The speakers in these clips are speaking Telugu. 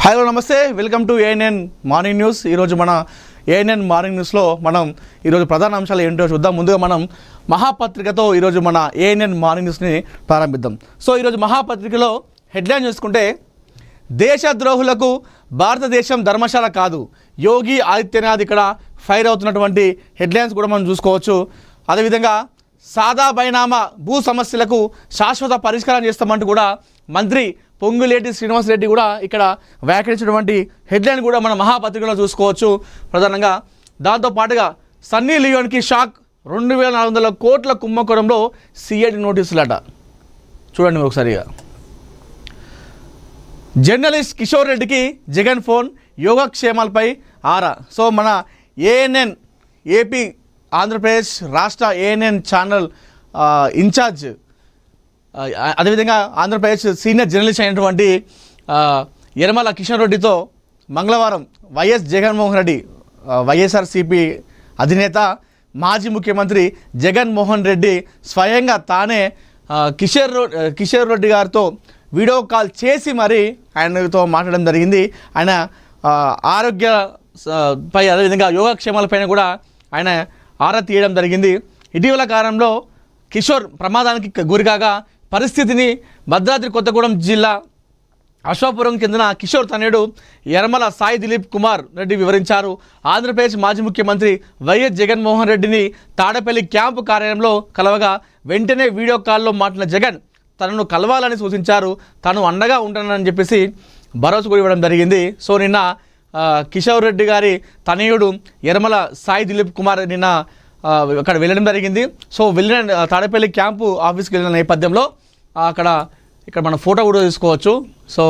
హలో నమస్తే, welcome to ANN morning news. ఈరోజు మన ఏఎన్ఎన్ మార్నింగ్ న్యూస్లో మనం ఈరోజు ప్రధాన అంశాలు ఏంటో చూద్దాం. ముందుగా మనం మహాపత్రికతో ఈరోజు మన ఏఎన్ఎన్ మార్నింగ్ న్యూస్ని ప్రారంభిద్దాం. సో ఈరోజు మహాపత్రికలో హెడ్లైన్ చూసుకుంటే, దేశద్రోహులకు భారతదేశం ధర్మశాల కాదు, యోగి ఆదిత్యనాథ్ ఇక్కడ ఫైర్ అవుతున్నటువంటి హెడ్లైన్స్ కూడా మనం చూసుకోవచ్చు. అదేవిధంగా సాదా బైనామా భూ సమస్యలకు శాశ్వత పరిష్కారం చేస్తామంటూ కూడా మంత్రి పొంగులేటి శ్రీనివాసరెడ్డి కూడా ఇక్కడ వ్యాఖ్యానించినటువంటి హెడ్లైన్ కూడా మన మహాపత్రికలో చూసుకోవచ్చు. ప్రధానంగా దాంతోపాటుగా సన్నీ లియోన్కి షాక్, 2400 కోట్ల కుంభకోణంలో సిఐడి నోటీసులట. చూడండి ఒకసారిగా. జర్నలిస్ట్ కిషోర్ రెడ్డికి జగన్ ఫోన్, యోగక్షేమాలపై ఆరా. సో మన ఏఎన్ఎన్ ఏపీ ఆంధ్రప్రదేశ్ రాష్ట్ర ఏఎన్ఎన్ ఛానల్ ఇన్ఛార్జ్, అదేవిధంగా ఆంధ్రప్రదేశ్ సీనియర్ జర్నలిస్ట్ అయినటువంటి యనమల కిషన్ రెడ్డితో మంగళవారం వైఎస్ జగన్మోహన్ రెడ్డి, వైఎస్ఆర్సీపీ అధినేత, మాజీ ముఖ్యమంత్రి జగన్మోహన్ రెడ్డి స్వయంగా తానే కిషోర్ రెడ్డి గారితో వీడియో కాల్ చేసి మరి ఆయనతో మాట్లాడడం జరిగింది. ఆయన ఆరోగ్య పై అదేవిధంగా యోగక్షేమాలపైన కూడా ఆయన ఆరా తీయడం జరిగింది. ఇటీవల కాలంలో కిషోర్ ప్రమాదానికి గురికాగా పరిస్థితిని భద్రాద్రి కొత్తగూడెం జిల్లా అశోకపురం చెందిన కిషోర్ తనయుడు యనమల సాయి దిలీప్ కుమార్ రెడ్డి వివరించారు. ఆంధ్రప్రదేశ్ మాజీ ముఖ్యమంత్రి వైఎస్ జగన్మోహన్ రెడ్డిని తాడేపల్లి క్యాంపు కార్యాలయంలో కలవగా వెంటనే వీడియో కాల్లో మాట్లాడిన జగన్ తనను కలవాలని సూచించారు. తాను అండగా ఉంటానని చెప్పేసి భరోసా కూడా ఇవ్వడం జరిగింది. సో నిన్న కిషోర్ రెడ్డి గారి తనయుడు యనమల సాయి దిలీప్ కుమార్ నిన్న అక్కడ వెళ్ళడం జరిగింది. సో వెళ్ళిన తాడేపల్లి క్యాంపు ఆఫీస్కి వెళ్ళిన నేపథ్యంలో ఇక్కడ మన ఫోటో కూడా తీసుకోవచ్చు. సో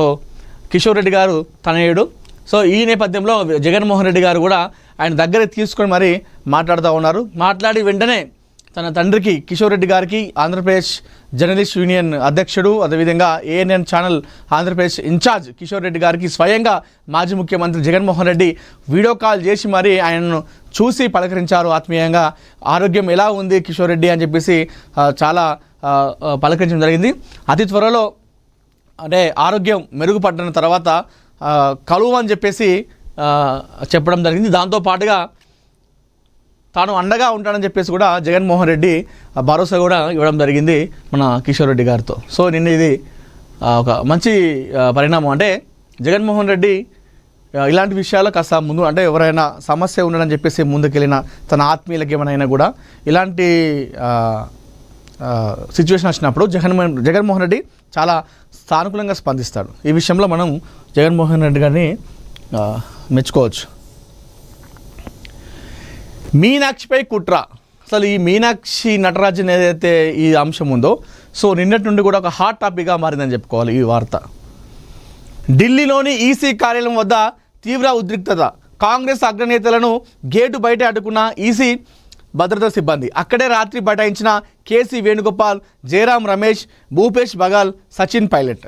కిషోర్ రెడ్డి గారు తనయుడు. సో ఈ నేపథ్యంలో జగన్మోహన్ రెడ్డి గారు కూడా ఆయన దగ్గరికి తీసుకొని మరి మాట్లాడుతూ ఉన్నారు. మాట్లాడి వెంటనే తన తండ్రికి కిషోర్ రెడ్డి గారికి ఆంధ్రప్రదేశ్ జర్నలిస్ట్ యూనియన్ అధ్యక్షుడు, అదేవిధంగా ANN channel Andhra Pradesh in charge Kishore Reddy గారికి స్వయంగా మాజీ ముఖ్యమంత్రి జగన్మోహన్ రెడ్డి వీడియో కాల్ చేసి మరి ఆయనను చూసి పలకరించారు ఆత్మీయంగా. ఆరోగ్యం ఎలా ఉంది కిషోర్ రెడ్డి అని చెప్పేసి చాలా పలకరించడం జరిగింది. అతి త్వరలో అంటే ఆరోగ్యం మెరుగుపడిన తర్వాత కలువు అని చెప్పేసి చెప్పడం జరిగింది. దాంతోపాటుగా తాను అండగా ఉంటానని చెప్పేసి కూడా జగన్మోహన్ రెడ్డి భరోసా కూడా ఇవ్వడం జరిగింది మన కిషోర్ రెడ్డి గారితో. సో నిన్న ఇది ఒక మంచి పరిణామం. అంటే జగన్మోహన్ రెడ్డి ఇలాంటి విషయాలు కాస్త ముందు, అంటే ఎవరైనా సమస్య ఉండదని చెప్పేసి ముందుకెళ్ళిన తన ఆత్మీయులకి ఏమైనా కూడా ఇలాంటి సిచ్యువేషన్ వచ్చినప్పుడు జగన్మోహన్ రెడ్డి చాలా సానుకూలంగా స్పందిస్తాడు. ఈ విషయంలో మనం జగన్మోహన్ రెడ్డి గారిని మెచ్చుకోవచ్చు. మీనాక్షిపై కుట్ర. అసలు ఈ మీనాక్షి నటరాజన్ ఏదైతే ఈ అంశం ఉందో, సో నిన్నటి నుండి కూడా ఒక హాట్ టాపిక్గా మారిందని చెప్పుకోవాలి ఈ వార్త. ఢిల్లీలోని ఈసీ కార్యాలయం వద్ద తీవ్ర ఉద్రిక్తత. కాంగ్రెస్ అగ్రనేతలను గేటు బయట అడ్డుకున్న ఈసీ భద్రతా సిబ్బంది. అక్కడే రాత్రి బటాయించిన కేసీ వేణుగోపాల్, జయరాం రమేష్, భూపేష్ బగాల్, సచిన్ పైలట్.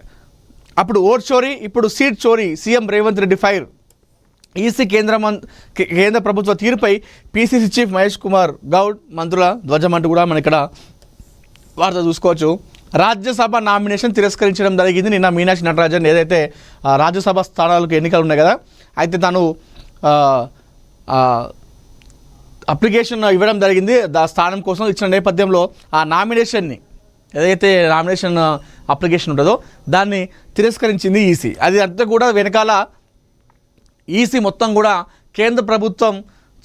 అప్పుడు ఓట్ చోరీ, ఇప్పుడు సీట్ చోరీ. CM Revanth Reddy fire. EC కేంద్ర ప్రభుత్వ తీరుపై పీసీసీ చీఫ్ మహేష్ కుమార్ గౌడ్ మంత్రుల ధ్వజం అంటూ కూడా మనం ఇక్కడ వార్త చూసుకోవచ్చు. రాజ్యసభ నామినేషన్ తిరస్కరించడం జరిగింది నిన్న మీనాక్షి నటరాజన్. ఏదైతే రాజ్యసభ స్థానాలకు ఎన్నికలు ఉన్నాయి కదా, అయితే తను అప్లికేషన్ ఇవ్వడం జరిగింది. ఆ స్థానం కోసం ఇచ్చిన నేపథ్యంలో ఆ నామినేషన్ని, ఏదైతే నామినేషన్ అప్లికేషన్ ఉంటుందో దాన్ని తిరస్కరించింది ఈసీ. అది అంతా కూడా వెనకాల ఈసీ మొత్తం కూడా కేంద్ర ప్రభుత్వం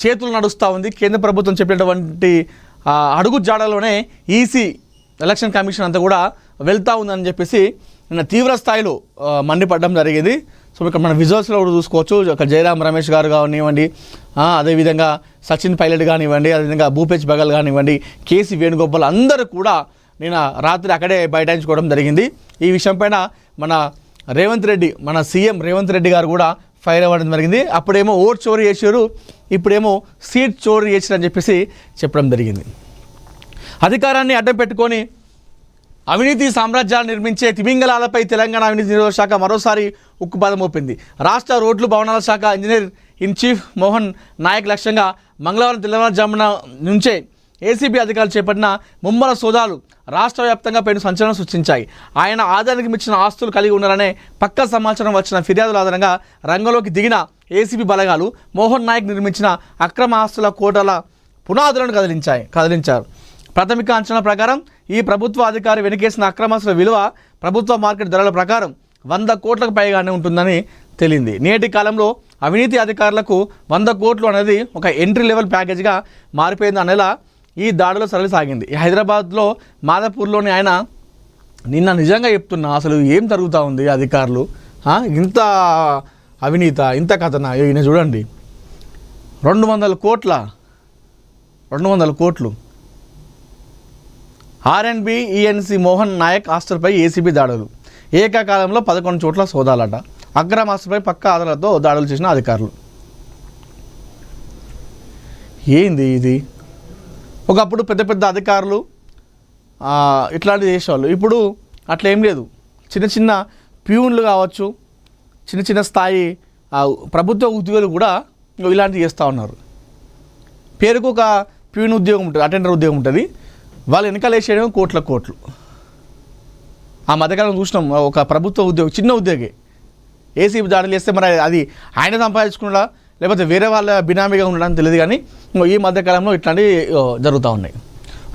చేతులు నడుస్తూ ఉంది. కేంద్ర ప్రభుత్వం చెప్పినటువంటి అడుగు జాడలోనే ఈసీ ఎలక్షన్ కమిషన్ అంతా కూడా వెళ్తూ ఉందని చెప్పేసి నిన్న తీవ్ర స్థాయిలో మండిపడడం జరిగింది. సో ఇక్కడ మన విజువల్స్లో కూడా చూసుకోవచ్చు. అక్కడ జయరాం రమేష్ గారు కానివ్వండి, అదేవిధంగా సచిన్ పైలట్ కానివ్వండి, అదేవిధంగా భూపేష్ బగల్ కానివ్వండి, కేసీ వేణుగోపాల్ అందరూ కూడా నిన్న రాత్రి అక్కడే బైఠాయించుకోవడం జరిగింది. ఈ విషయం పైన మన సీఎం రేవంత్ రెడ్డి గారు కూడా ఫైర్ అవ్వడం జరిగింది. అప్పుడేమో ఓట్ చోరీ చేశారు, ఇప్పుడేమో సీట్ చోరీ చేశారు అని చెప్పేసి చెప్పడం జరిగింది. అధికారాన్ని అడ్డం పెట్టుకొని అవినీతి సామ్రాజ్యాలు నిర్మించే తిమింగలాలపై తెలంగాణ అవినీతి నిరోధక శాఖ మరోసారి ఉక్కుపాదం మోపింది. రాష్ట్ర రోడ్లు భవనాల శాఖ engineer in chief Mohan Nayak లక్ష్యంగా మంగళవారం తెల్లవారుజామున నుంచే ఏసీబీ అధికారులు చేపట్టిన ముమ్మర సోదాలు రాష్ట్ర వ్యాప్తంగా పెను సంచలనం సృష్టించాయి. ఆయన ఆదాయానికి మించిన ఆస్తులు కలిగి ఉన్నారనే పక్క సమాచారం వచ్చిన ఫిర్యాదుల ఆధారంగా రంగంలోకి దిగిన ఏసీబీ బలగాలు మోహన్ నాయక్ నిర్మించిన అక్రమ ఆస్తుల కోటల పునాదులను కదిలించారు. ప్రాథమిక అంచనా ప్రకారం ఈ ప్రభుత్వ అధికారి వెనుకేసిన అక్రమాస్తుల విలువ ప్రభుత్వ మార్కెట్ ధరల ప్రకారం 100 కోట్లకు పైగానే ఉంటుందని తేలింది. నేటి కాలంలో అవినీతి అధికారులకు 100 కోట్లు అనేది ఒక ఎంట్రీ లెవెల్ ప్యాకేజ్గా మారిపోయింది అనేలా ఈ దాడిలో సరళి సాగింది. హైదరాబాద్లో మాదాపూర్లోని ఆయన నిన్న నిజంగా చెప్తున్నా, అసలు ఏం జరుగుతూ ఉంది అధికారులు, ఇంత అవినీత, ఇంత కథన. ఈయన చూడండి, 200 కోట్లు ఆర్ఎండ్బి ఈఎన్సీ మోహన్ నాయక్ ఆస్తులపై ఏసీబీ దాడులు. ఏకకాలంలో 11 చోట్ల సోదాలట. అక్రమ ఆస్తులపై పక్క ఆధారాలతో దాడులు చేసిన అధికారులు. ఏంది ఇది? ఒకప్పుడు పెద్ద పెద్ద అధికారులు ఇట్లాంటివి చేసేవాళ్ళు. ఇప్పుడు అట్లా ఏం లేదు. చిన్న చిన్న ప్యూన్లు కావచ్చు, చిన్న చిన్న స్థాయి ప్రభుత్వ ఉద్యోగులు కూడా ఇలాంటివి చేస్తూ ఉన్నారు. పేరుకు ఒక ప్యూన్ ఉద్యోగం ఉంటుంది, అటెండర్ ఉద్యోగం ఉంటుంది, వాళ్ళు వెనకాల వేసేయడం కోట్లు. ఆ మధ్యకాలం చూసినాం, ఒక ప్రభుత్వ ఉద్యోగి, చిన్న ఉద్యోగి ఏసీబీ దాడులు చేస్తే మరి అది ఆయన సంపాదించుకున్నా లేకపోతే వేరే వాళ్ళ బినామీగా ఉండడానికి తెలియదు. కానీ ఈ మధ్యకాలంలో ఇట్లాంటివి జరుగుతూ ఉన్నాయి.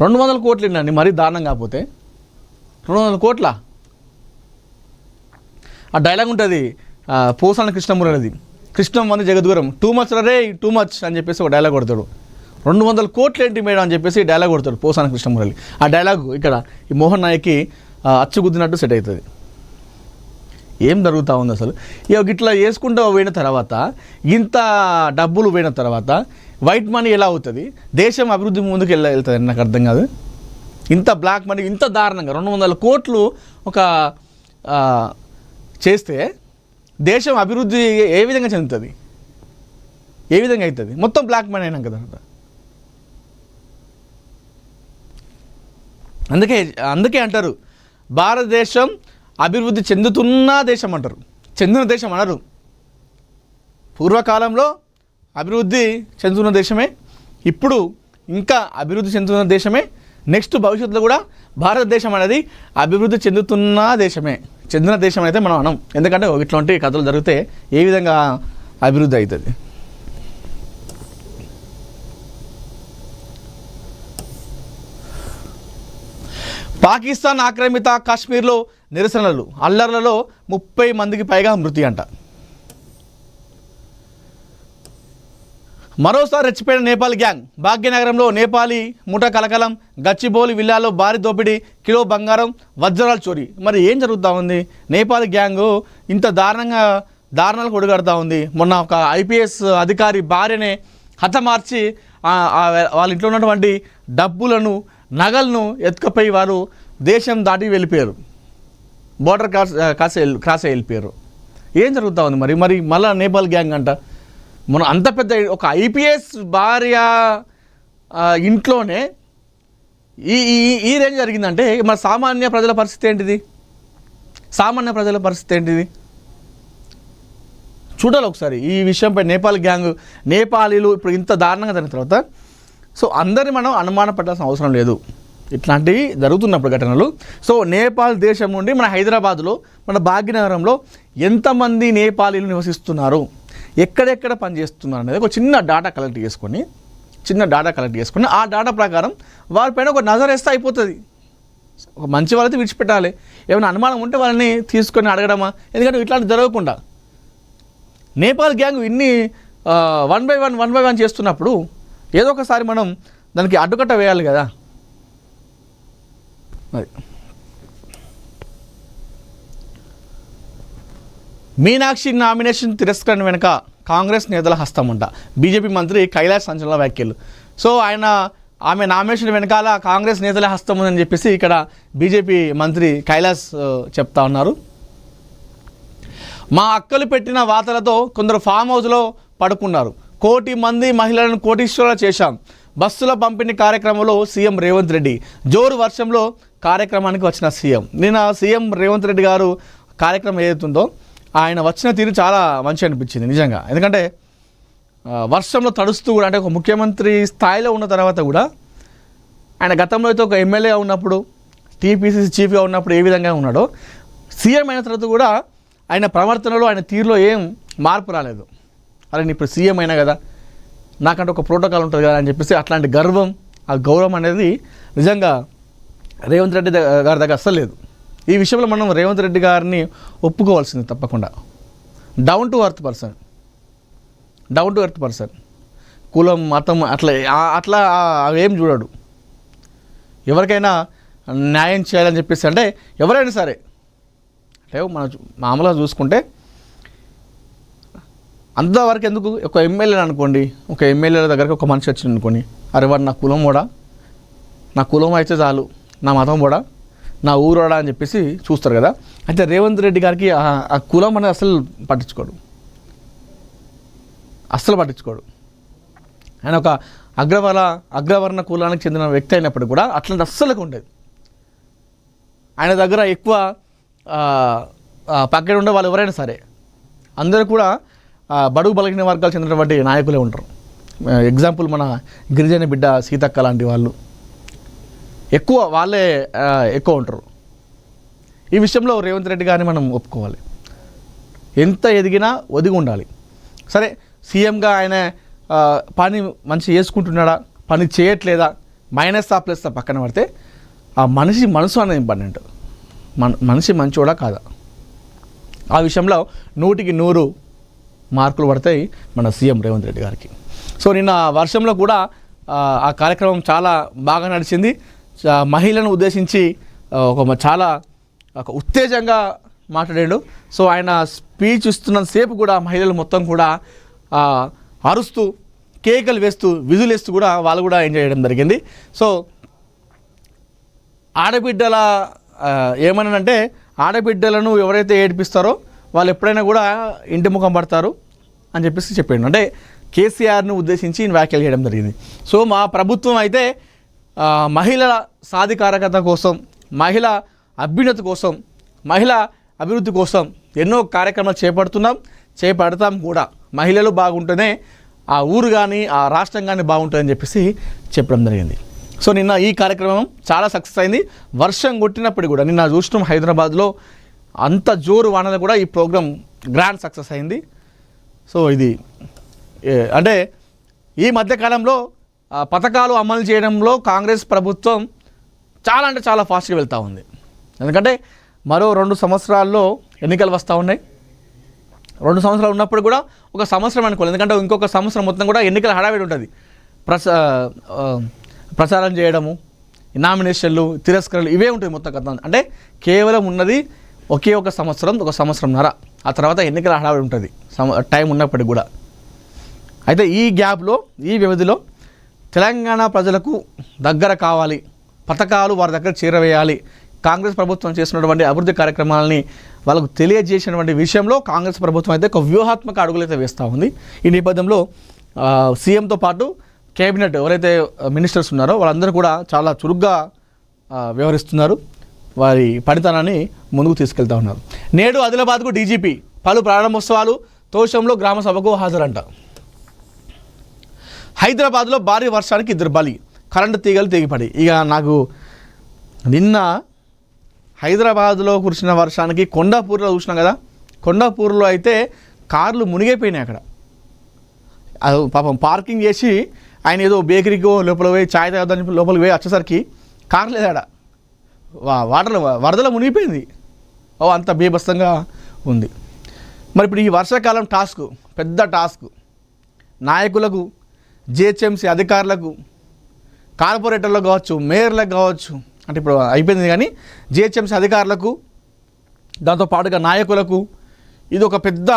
200 కోట్లు ఏంటండి, మరీ దారుణం కాకపోతే. 200 కోట్ల ఆ డైలాగ్ ఉంటుంది పోసాన కృష్ణమురళిది, కృష్ణం వంది జగద్గురం, టూ మచ్ అని చెప్పేసి ఒక డైలాగ్ కొడతాడు. 200 కోట్లు ఏంటి మేడం అని చెప్పేసి డైలాగ్ కొడతాడు పోసాన కృష్ణమురళి. ఆ డైలాగ్ ఇక్కడ ఈ మోహన్ నాయక్కి అచ్చుగుద్దినట్టు సెట్ అవుతుంది. ఏం జరుగుతూ ఉంది అసలు? ఇట్లా వేసుకుంటూ పోయిన తర్వాత, ఇంత డబ్బులు పోయిన తర్వాత వైట్ మనీ ఎలా అవుతుంది? దేశం అభివృద్ధి ముందుకు వెళ్తుంది నాకు అర్థం కాదు. ఇంత బ్లాక్ మనీ ఇంత దారుణంగా 200 కోట్లు ఒక చేస్తే దేశం అభివృద్ధి ఏ విధంగా చెందుతుంది? ఏ విధంగా అవుతుంది? మొత్తం బ్లాక్ మనీ అయినాం కదా. అందుకే అంటారు భారతదేశం అభివృద్ధి చెందుతున్న దేశం అంటారు, చెందిన దేశం అనరు. పూర్వకాలంలో అభివృద్ధి చెందుతున్న దేశమే, ఇప్పుడు ఇంకా అభివృద్ధి చెందుతున్న దేశమే, నెక్స్ట్ భవిష్యత్తులో కూడా భారతదేశం అనేది అభివృద్ధి చెందుతున్న దేశమే. చెందిన దేశం అయితే మనం అనం, ఎందుకంటే ఇట్లాంటి కథలు జరిగితే ఏ విధంగా అభివృద్ధి అవుతుంది. పాకిస్తాన్ ఆక్రమిత కాశ్మీర్లో నిరసనలు, అల్లర్లలో 30 మందికి పైగా మృతి అంట. మరోసారి రెచ్చిపోయిన నేపాల్ గ్యాంగ్. భాగ్యనగరంలో నేపాలీ ముఠ కలకలం. గచ్చిబౌలి విల్లాలో భారీ దోపిడీ, కిలో బంగారం, వజ్రాలు చోరీ. మరి ఏం జరుగుతూ ఉంది? నేపాల్ గ్యాంగు ఇంత దారుణాలకు ఒడిగడుతూ ఉంది. మొన్న ఒక ఐపీఎస్ అధికారి భార్యనే హతమార్చి వాళ్ళ ఇంట్లో ఉన్నటువంటి డబ్బులను, నగలను ఎత్తుకపోయి వారు దేశం దాటి వెళ్ళిపోయారు, బోర్డర్ క్రాస్ వెళ్ళిపోయారు. ఏం జరుగుతూ ఉంది మరి? మళ్ళీ నేపాల్ గ్యాంగ్ అంట. మన అంత పెద్ద ఒక ఐపీఎస్ భార్య ఇంట్లోనే ఈ రేంజ్ జరిగిందంటే మన సామాన్య ప్రజల పరిస్థితి ఏంటిది? చూడాలి ఒకసారి ఈ విషయంపై. నేపాల్ గ్యాంగ్, నేపాలీలు ఇప్పుడు ఇంత దారుణంగా జరిగిన తర్వాత సో అందరినీ మనం అనుమానం పడాల్సిన అవసరం లేదు ఇట్లాంటివి జరుగుతున్నప్పుడు ఘటనలు. సో నేపాల్ దేశం నుండి మన హైదరాబాద్లో, మన భాగ్యనగరంలో ఎంతమంది నేపాలీలు నివసిస్తున్నారు, ఎక్కడెక్కడ పనిచేస్తున్నారు అనేది ఒక చిన్న డాటా కలెక్ట్ చేసుకొని ఆ డాటా ప్రకారం వారిపైన ఒక నజర్ వేస్తే అయిపోతుంది. ఒక మంచి వాళ్ళైతే విడిచిపెట్టాలి, ఏమైనా అనుమానం ఉంటే వాళ్ళని తీసుకొని అడగడమా, ఎందుకంటే ఇట్లాంటి జరగకుండా. నేపాల్ గ్యాంగ్ ఇన్ని వన్ బై వన్ చేస్తున్నప్పుడు ఏదో ఒకసారి మనం దానికి అడ్డుకట్ట వేయాలి కదా. మరి మీనాక్షి నామినేషన్ తిరస్కరణ వెనుక కాంగ్రెస్ నేతల హస్తం అంట. బీజేపీ మంత్రి కైలాష్ సంచలన వ్యాఖ్యలు. సో ఆమె నామినేషన్ వెనకాల కాంగ్రెస్ నేతల హస్తం ఉందని చెప్పేసి ఇక్కడ బీజేపీ మంత్రి కైలాష్ చెప్తా ఉన్నారు. మా అక్కలు పెట్టిన వాతలతో కొందరు ఫామ్ హౌస్లో పడుకున్నారు. 1 కోటి మంది మహిళలను కోటీశ్వరులు చేశాం. బస్సుల పంపిణీ కార్యక్రమంలో సీఎం రేవంత్ రెడ్డి. జోరు వర్షంలో కార్యక్రమానికి వచ్చిన సీఎం. నిన్న సీఎం రేవంత్ రెడ్డి గారు కార్యక్రమం ఏదైతుందో ఆయన వచ్చిన తీరు చాలా మంచి అనిపించింది నిజంగా. ఎందుకంటే వర్షంలో తడుస్తూ కూడా, అంటే ఒక ముఖ్యమంత్రి స్థాయిలో ఉన్న తర్వాత కూడా ఆయన గతంలో అయితే ఒక ఎమ్మెల్యేగా ఉన్నప్పుడు టీపీసీసీ చీఫ్గా ఉన్నప్పుడు ఏ విధంగా ఉన్నాడో సీఎం అయిన తర్వాత కూడా ఆయన ప్రవర్తనలో ఆయన తీరులో ఏం మార్పు రాలేదు. అరే నేను ఇప్పుడు సీఎం అయినా కదా, నాకంటే ఒక ప్రోటోకాల్ ఉంటుంది కదా అని చెప్పేసి అట్లాంటి గర్వం, ఆ గౌరవం అనేది నిజంగా రేవంత్ రెడ్డి గారి దగ్గర అస్సలు లేదు. ఈ విషయంలో మనం రేవంత్ రెడ్డి గారిని ఒప్పుకోవాల్సింది తప్పకుండా. డౌన్ టు ఎర్త్ పర్సన్, కులం మతం అట్లా అవేం చూడడు. ఎవరికైనా న్యాయం చేయాలని చెప్పేసి అంటే ఎవరైనా సరే అంటే మనం మామూలుగా చూసుకుంటే అంతవరకు ఎందుకు, ఒక ఎమ్మెల్యేని అనుకోండి, ఒక ఎమ్మెల్యేల దగ్గరికి ఒక మనిషి వచ్చింది అనుకోండి, అరే వాడు నా కులం కూడా, నా కులం అయితే చాలు, నా మతం కూడా, నా ఊరోడా అని చెప్పేసి చూస్తారు కదా. అయితే రేవంత్ రెడ్డి గారికి ఆ కులం అనేది అసలు పట్టించుకోడు. ఆయన ఒక అగ్రవర్ణ కులానికి చెందిన వ్యక్తి అయినప్పటికీ కూడా అట్లాంటి అస్సలకు ఉండేది. ఆయన దగ్గర ఎక్కువ పక్కన ఉండే వాళ్ళు ఎవరైనా సరే అందరూ కూడా బడుగు బలహీన వర్గాలు చెందినటువంటి నాయకులే ఉంటారు. ఎగ్జాంపుల్ మన గిరిజన బిడ్డ సీతక్క లాంటి వాళ్ళు వాళ్ళే ఎక్కువ ఉంటారు. ఈ విషయంలో రేవంత్ రెడ్డి గారిని మనం ఒప్పుకోవాలి. ఎంత ఎదిగినా ఒదిగి ఉండాలి. సరే సీఎంగా ఆయన పని మంచి చేసుకుంటున్నాడా, పని చేయట్లేదా, మైనస్ ఆ ప్లస్ పక్కన పడితే ఆ మనిషి మనసు అనేది ఇంపార్టెంట్. మనిషి మంచోడా కాదా, ఆ విషయంలో 100కి 100 మార్కులు పడతాయి మన సీఎం రేవంత్ రెడ్డి గారికి. సో నిన్న వర్షంలో కూడా ఆ కార్యక్రమం చాలా బాగా నడిచింది. మహిళలను ఉద్దేశించి చాలా ఉత్తేజంగా మాట్లాడాడు. సో ఆయన స్పీచ్ ఇస్తున్నంతసేపు కూడా మహిళలు మొత్తం కూడా అరుస్తూ, కేకలు వేస్తూ, విజులేస్తూ కూడా వాళ్ళు కూడా ఎంజాయ్ చేయడం జరిగింది. సో ఆడబిడ్డల ఏమనంటే ఆడబిడ్డలను ఎవరైతే ఏడిపిస్తారో వాళ్ళు ఎప్పుడైనా కూడా ఇంటి ముఖం పడతారు అని చెప్పేసి చెప్పాడు. అంటే కేసీఆర్ను ఉద్దేశించి వ్యాఖ్యలు చేయడం జరిగింది. సో మా ప్రభుత్వం అయితే మహిళల సాధికారకత కోసం, మహిళ అభ్యున్నతి కోసం, మహిళ అభివృద్ధి కోసం ఎన్నో కార్యక్రమాలు చేపడతాం కూడా. మహిళలు బాగుంటేనే ఆ ఊరు కానీ ఆ రాష్ట్రం కానీ బాగుంటుందని చెప్పేసి చెప్పడం జరిగింది. సో నిన్న ఈ కార్యక్రమం చాలా సక్సెస్ అయింది. వర్షం కొట్టినప్పుడు కూడా నిన్న చూసినాం హైదరాబాద్లో అంత జోరు వానలు కూడా ఈ ప్రోగ్రాం గ్రాండ్ సక్సెస్ అయింది. సో ఇది అంటే ఈ మధ్యకాలంలో పథకాలు అమలు చేయడంలో కాంగ్రెస్ ప్రభుత్వం చాలా ఫాస్ట్గా వెళ్తూ ఉంది. ఎందుకంటే మరో 2 సంవత్సరాల్లో ఎన్నికలు వస్తూ ఉన్నాయి. 2 సంవత్సరాలు ఉన్నప్పుడు కూడా ఒక సంవత్సరం అనుకోవాలి, ఎందుకంటే ఇంకొక సంవత్సరం మొత్తం కూడా ఎన్నికల హడావిడి ఉంటుంది. ప్రచారం చేయడము, నామినేషన్లు, తిరస్కరణలు ఇవే ఉంటాయి మొత్తం కథ. అంటే కేవలం ఉన్నది ఒకే ఒక సంవత్సరంన్నర. ఆ తర్వాత ఎన్నికల హడావిడి ఉంటుంది టైం ఉన్నప్పటికి కూడా. అయితే ఈ గ్యాప్లో, ఈ వ్యవధిలో తెలంగాణ ప్రజలకు దగ్గర కావాలి, పథకాలు వారి దగ్గర చేరవేయాలి, కాంగ్రెస్ ప్రభుత్వం చేస్తున్నటువంటి అభివృద్ధి కార్యక్రమాలని వాళ్ళకు తెలియజేసినటువంటి విషయంలో కాంగ్రెస్ ప్రభుత్వం అయితే ఒక వ్యూహాత్మక అడుగులైతే వేస్తూ ఉంది. ఈ నేపథ్యంలో సీఎంతో పాటు కేబినెట్ ఎవరైతే మినిస్టర్స్ ఉన్నారో వాళ్ళందరూ కూడా చాలా చురుగ్గా వ్యవహరిస్తున్నారు. వారి పనితనాన్ని ముందుకు తీసుకెళ్తా ఉన్నారు. నేడు ఆదిలాబాద్కు డీజీపీ, పలు ప్రారంభోత్సవాలు, తోషంలో గ్రామ సభకు హాజరంట. హైదరాబాద్లో భారీ వర్షానికి 2 బలి, కరెంటు తీగలు తెగిపడి. ఇక నాకు నిన్న హైదరాబాద్లో కురిసిన వర్షానికి కొండాపూర్లో చూసినాం కదా, కొండాపూర్లో అయితే కార్లు మునిగైపోయినాయి. అక్కడ పాపం పార్కింగ్ చేసి ఆయన ఏదో బేకరీకో లోపల పోయి ఛాయ్ తాగడానికి లోపలికి పోయి వచ్చేసరికి కార్ లేదాడ, వరదలో మునిగిపోయింది. అంత బీభత్సంగా ఉంది. మరి ఇప్పుడు ఈ వర్షాకాలం పెద్ద టాస్క్ నాయకులకు, జిహెచ్ఎంసీ అధికారులకు, కార్పొరేటర్లకు కావచ్చు, మేయర్లకు కావచ్చు, అంటే ఇప్పుడు అయిపోయింది కానీ జిహెచ్ఎంసీ అధికారులకు, దాంతోపాటుగా నాయకులకు ఇది ఒక పెద్ద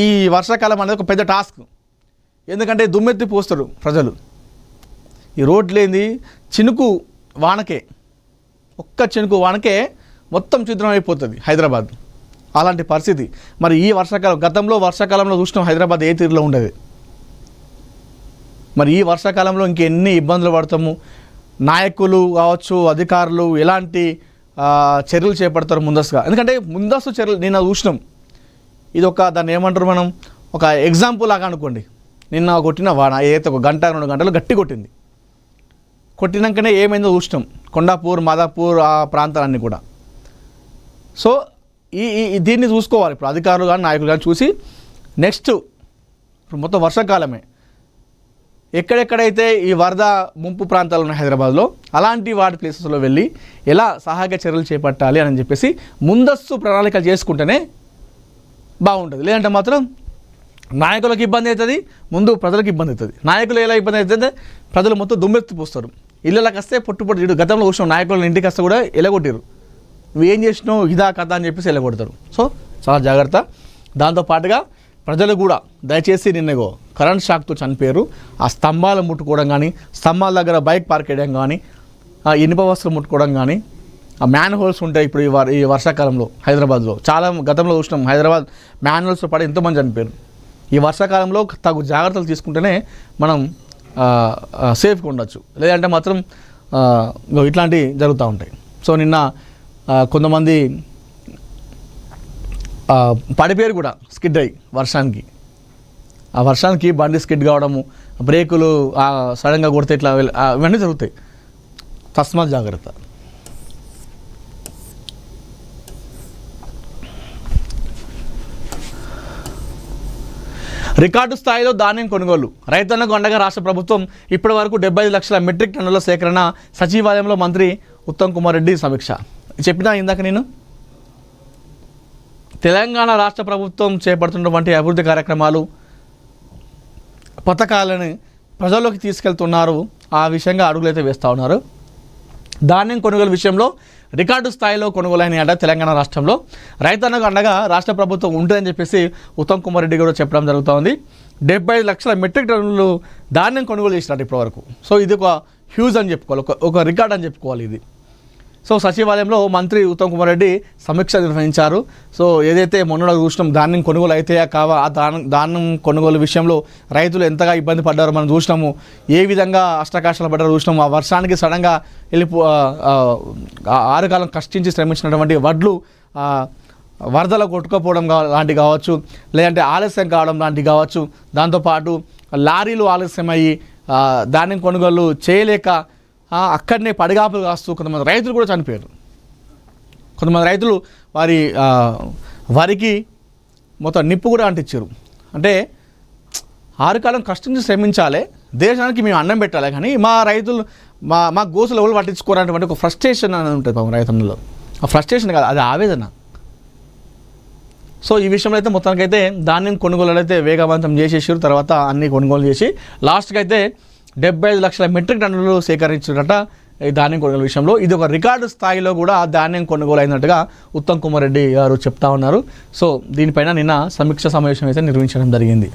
ఈ వర్షాకాలం అనేది ఒక పెద్ద టాస్క్. ఎందుకంటే దుమ్మెత్తి పోస్తారు ప్రజలు. ఈ రోడ్లేంది చినుకు వానకే, ఒక్క చినుకు వానకే మొత్తం చిత్రం అయిపోతుంది హైదరాబాద్. అలాంటి పరిస్థితి. మరి ఈ గతంలో వర్షాకాలంలో చూసినాం హైదరాబాద్ ఏ తీరులో ఉండేది. మరి ఈ వర్షాకాలంలో ఇంకెన్ని ఇబ్బందులు పడతాము. నాయకులు కావచ్చు, అధికారులు ఎలాంటి చర్యలు చేపడతారు ముందస్తుగా. ఎందుకంటే ముందస్తు చర్యలు నిన్న చూసినాం. ఇది దాన్ని ఏమంటారు, మనం ఒక ఎగ్జాంపుల్ లాగా అనుకోండి. నిన్న కొట్టిన వాన ఏదైతే 1 గంట 2 గంటలు గట్టి కొట్టింది. కొట్టినాకనే ఏమైందో చూసినాం, కొండాపూర్ మాదాపూర్ ఆ ప్రాంతాలన్నీ కూడా. సో దీన్ని చూసుకోవాలి ఇప్పుడు అధికారులు కానీ నాయకులు కానీ చూసి నెక్స్ట్ ఇప్పుడు మొత్తం వర్షాకాలమే ఎక్కడెక్కడైతే ఈ వరద ముంపు ప్రాంతాలు ఉన్నాయి హైదరాబాద్లో, అలాంటి వాటి ప్లేసెస్లో వెళ్ళి ఎలా సహాయక చర్యలు చేపట్టాలి అని చెప్పేసి ముందస్తు ప్రణాళికలు చేసుకుంటేనే బాగుంటుంది. లేదంటే మాత్రం నాయకులకు ఇబ్బంది అవుతుంది, ముందు ప్రజలకు ఇబ్బంది అవుతుంది. నాయకులు ఎలా ఇబ్బంది అవుతుందంటే ప్రజలు మొత్తం దుమ్మెత్తిపోస్తారు. ఇళ్ళకి వస్తే పొట్టు గతంలో చూసినాం, నాయకులను ఇంటికి వస్తే కూడా ఎలగొట్టారు, నువ్వు ఏం చేసినావు ఇదా కథ అని చెప్పేసి ఎలగొడతారు. సో చాలా జాగ్రత్త. దాంతోపాటుగా ప్రజలు కూడా దయచేసి నిన్నగో కరెంట్ షాక్తో చనిపోయారు, ఆ స్తంభాలు ముట్టుకోవడం కానీ, స్తంభాల దగ్గర బైక్ పార్క్ చేయడం కానీ, ఆ ఇనుప వస్తువులు ముట్టుకోవడం కానీ, ఆ మ్యాన్ హోల్స్ ఉంటాయి ఇప్పుడు ఈ వర్షాకాలంలో హైదరాబాద్లో. చాలా గతంలో చూసినాం హైదరాబాద్ మ్యాన్ హోల్స్లో పడి ఎంతోమంది చనిపోయారు. ఈ వర్షాకాలంలో తగు జాగ్రత్తలు తీసుకుంటేనే మనం సేఫ్గా ఉండొచ్చు, లేదంటే మాత్రం ఇట్లాంటివి జరుగుతూ ఉంటాయి. సో నిన్న కొంతమంది పడిపోయారు కూడా స్కిడ్ అయ్యి వర్షానికి. ఆ వర్షానికి బండి స్కిడ్ కావడము, బ్రేకులు సడన్గా కొడితే ఇట్లా ఇవన్నీ జరుగుతాయి. తస్మాత్ జాగ్రత్త. రికార్డు స్థాయిలో ధాన్యం కొనుగోలు, రైతన్నకు అండగా రాష్ట్ర ప్రభుత్వం ఇప్పటి వరకు 75 లక్షల మెట్రిక్ టన్నుల సేకరణ. సచివాలయంలో మంత్రి ఉత్తమ్ కుమార్ రెడ్డి సమీక్ష. చెప్పినా ఇందాక నేను తెలంగాణ రాష్ట్ర ప్రభుత్వం చేపడుతున్నటువంటి అభివృద్ధి కార్యక్రమాలు, పథకాలను ప్రజల్లోకి తీసుకెళ్తున్నారు. ఆ విషయంగా అడుగులైతే వేస్తూ ఉన్నారు. ధాన్యం కొనుగోలు విషయంలో రికార్డు స్థాయిలో కొనుగోలైన తెలంగాణ రాష్ట్రంలో రైతన్నకు అండగా రాష్ట్ర ప్రభుత్వం ఉంటుందని చెప్పేసి ఉత్తమ్ కుమార్ రెడ్డి కూడా చెప్పడం జరుగుతూ ఉంది. 75 లక్షల మెట్రిక్ టన్నులు ధాన్యం కొనుగోలు చేసినట్టు ఇప్పటివరకు. సో ఇది ఒక హ్యూజ్ అని చెప్పుకోవాలి, ఒక రికార్డ్ అని చెప్పుకోవాలి ఇది. సో సచివాలయంలో మంత్రి ఉత్తమ్ కుమార్ రెడ్డి సమీక్ష నిర్వహించారు. సో ఏదైతే మొన్న చూసినాం ధాన్యం కొనుగోలు అయితేయా కావా, ఆ ధాన్యం కొనుగోలు విషయంలో రైతులు ఎంతగా ఇబ్బంది పడ్డారో మనం చూసినాము, ఏ విధంగా అష్టకష్టాలు పడ్డారో చూసినాము. ఆ వర్షానికి సడన్గా ఆరుకాలం కష్టించి శ్రమించినటువంటి వడ్లు వరదలో కొట్టుకోపోవడం లాంటివి కావచ్చు, లేదంటే ఆలస్యం కావడం లాంటివి కావచ్చు. దాంతోపాటు లారీలు ఆలస్యమయ్యి ధాన్యం కొనుగోలు చేయలేక అక్కడనే పడిగాపులు కాస్తూ కొంతమంది రైతులు కూడా చనిపోయారు. కొంతమంది రైతులు వరికి మొత్తం నిప్పు కూడా అంటించారు. అంటే ఆరుకాలం కష్టించి శ్రమించాలి, దేశానికి మేము అన్నం పెట్టాలి, కానీ మా రైతులు మా గోసులు ఎవరు పట్టించుకోవాలన్నటువంటి ఒక ఫ్రస్ట్రేషన్ అనేది ఉంటుంది పాపం రైతుల్లో. ఆ ఫ్రస్ట్రేషన్ కాదు, అది ఆవేదన. సో ఈ విషయంలో అయితే మొత్తానికైతే ధాన్యం కొనుగోలు అయితే వేగవంతం చేసేసారు. తర్వాత అన్ని కొనుగోలు చేసి లాస్ట్కి అయితే 75 లక్షల మెట్రిక్ టన్నులు సేకరించినట్ట ఈ ధాన్యం కొనుగోలు విషయంలో. ఇది ఒక రికార్డు స్థాయిలో కూడా ధాన్యం కొనుగోలు అయినట్టుగా ఉత్తమ్ కుమార్ రెడ్డి గారు చెప్తా ఉన్నారు. సో దీనిపైన నిన్న సమీక్ష సమావేశం అయితే నిర్వహించడం జరిగింది.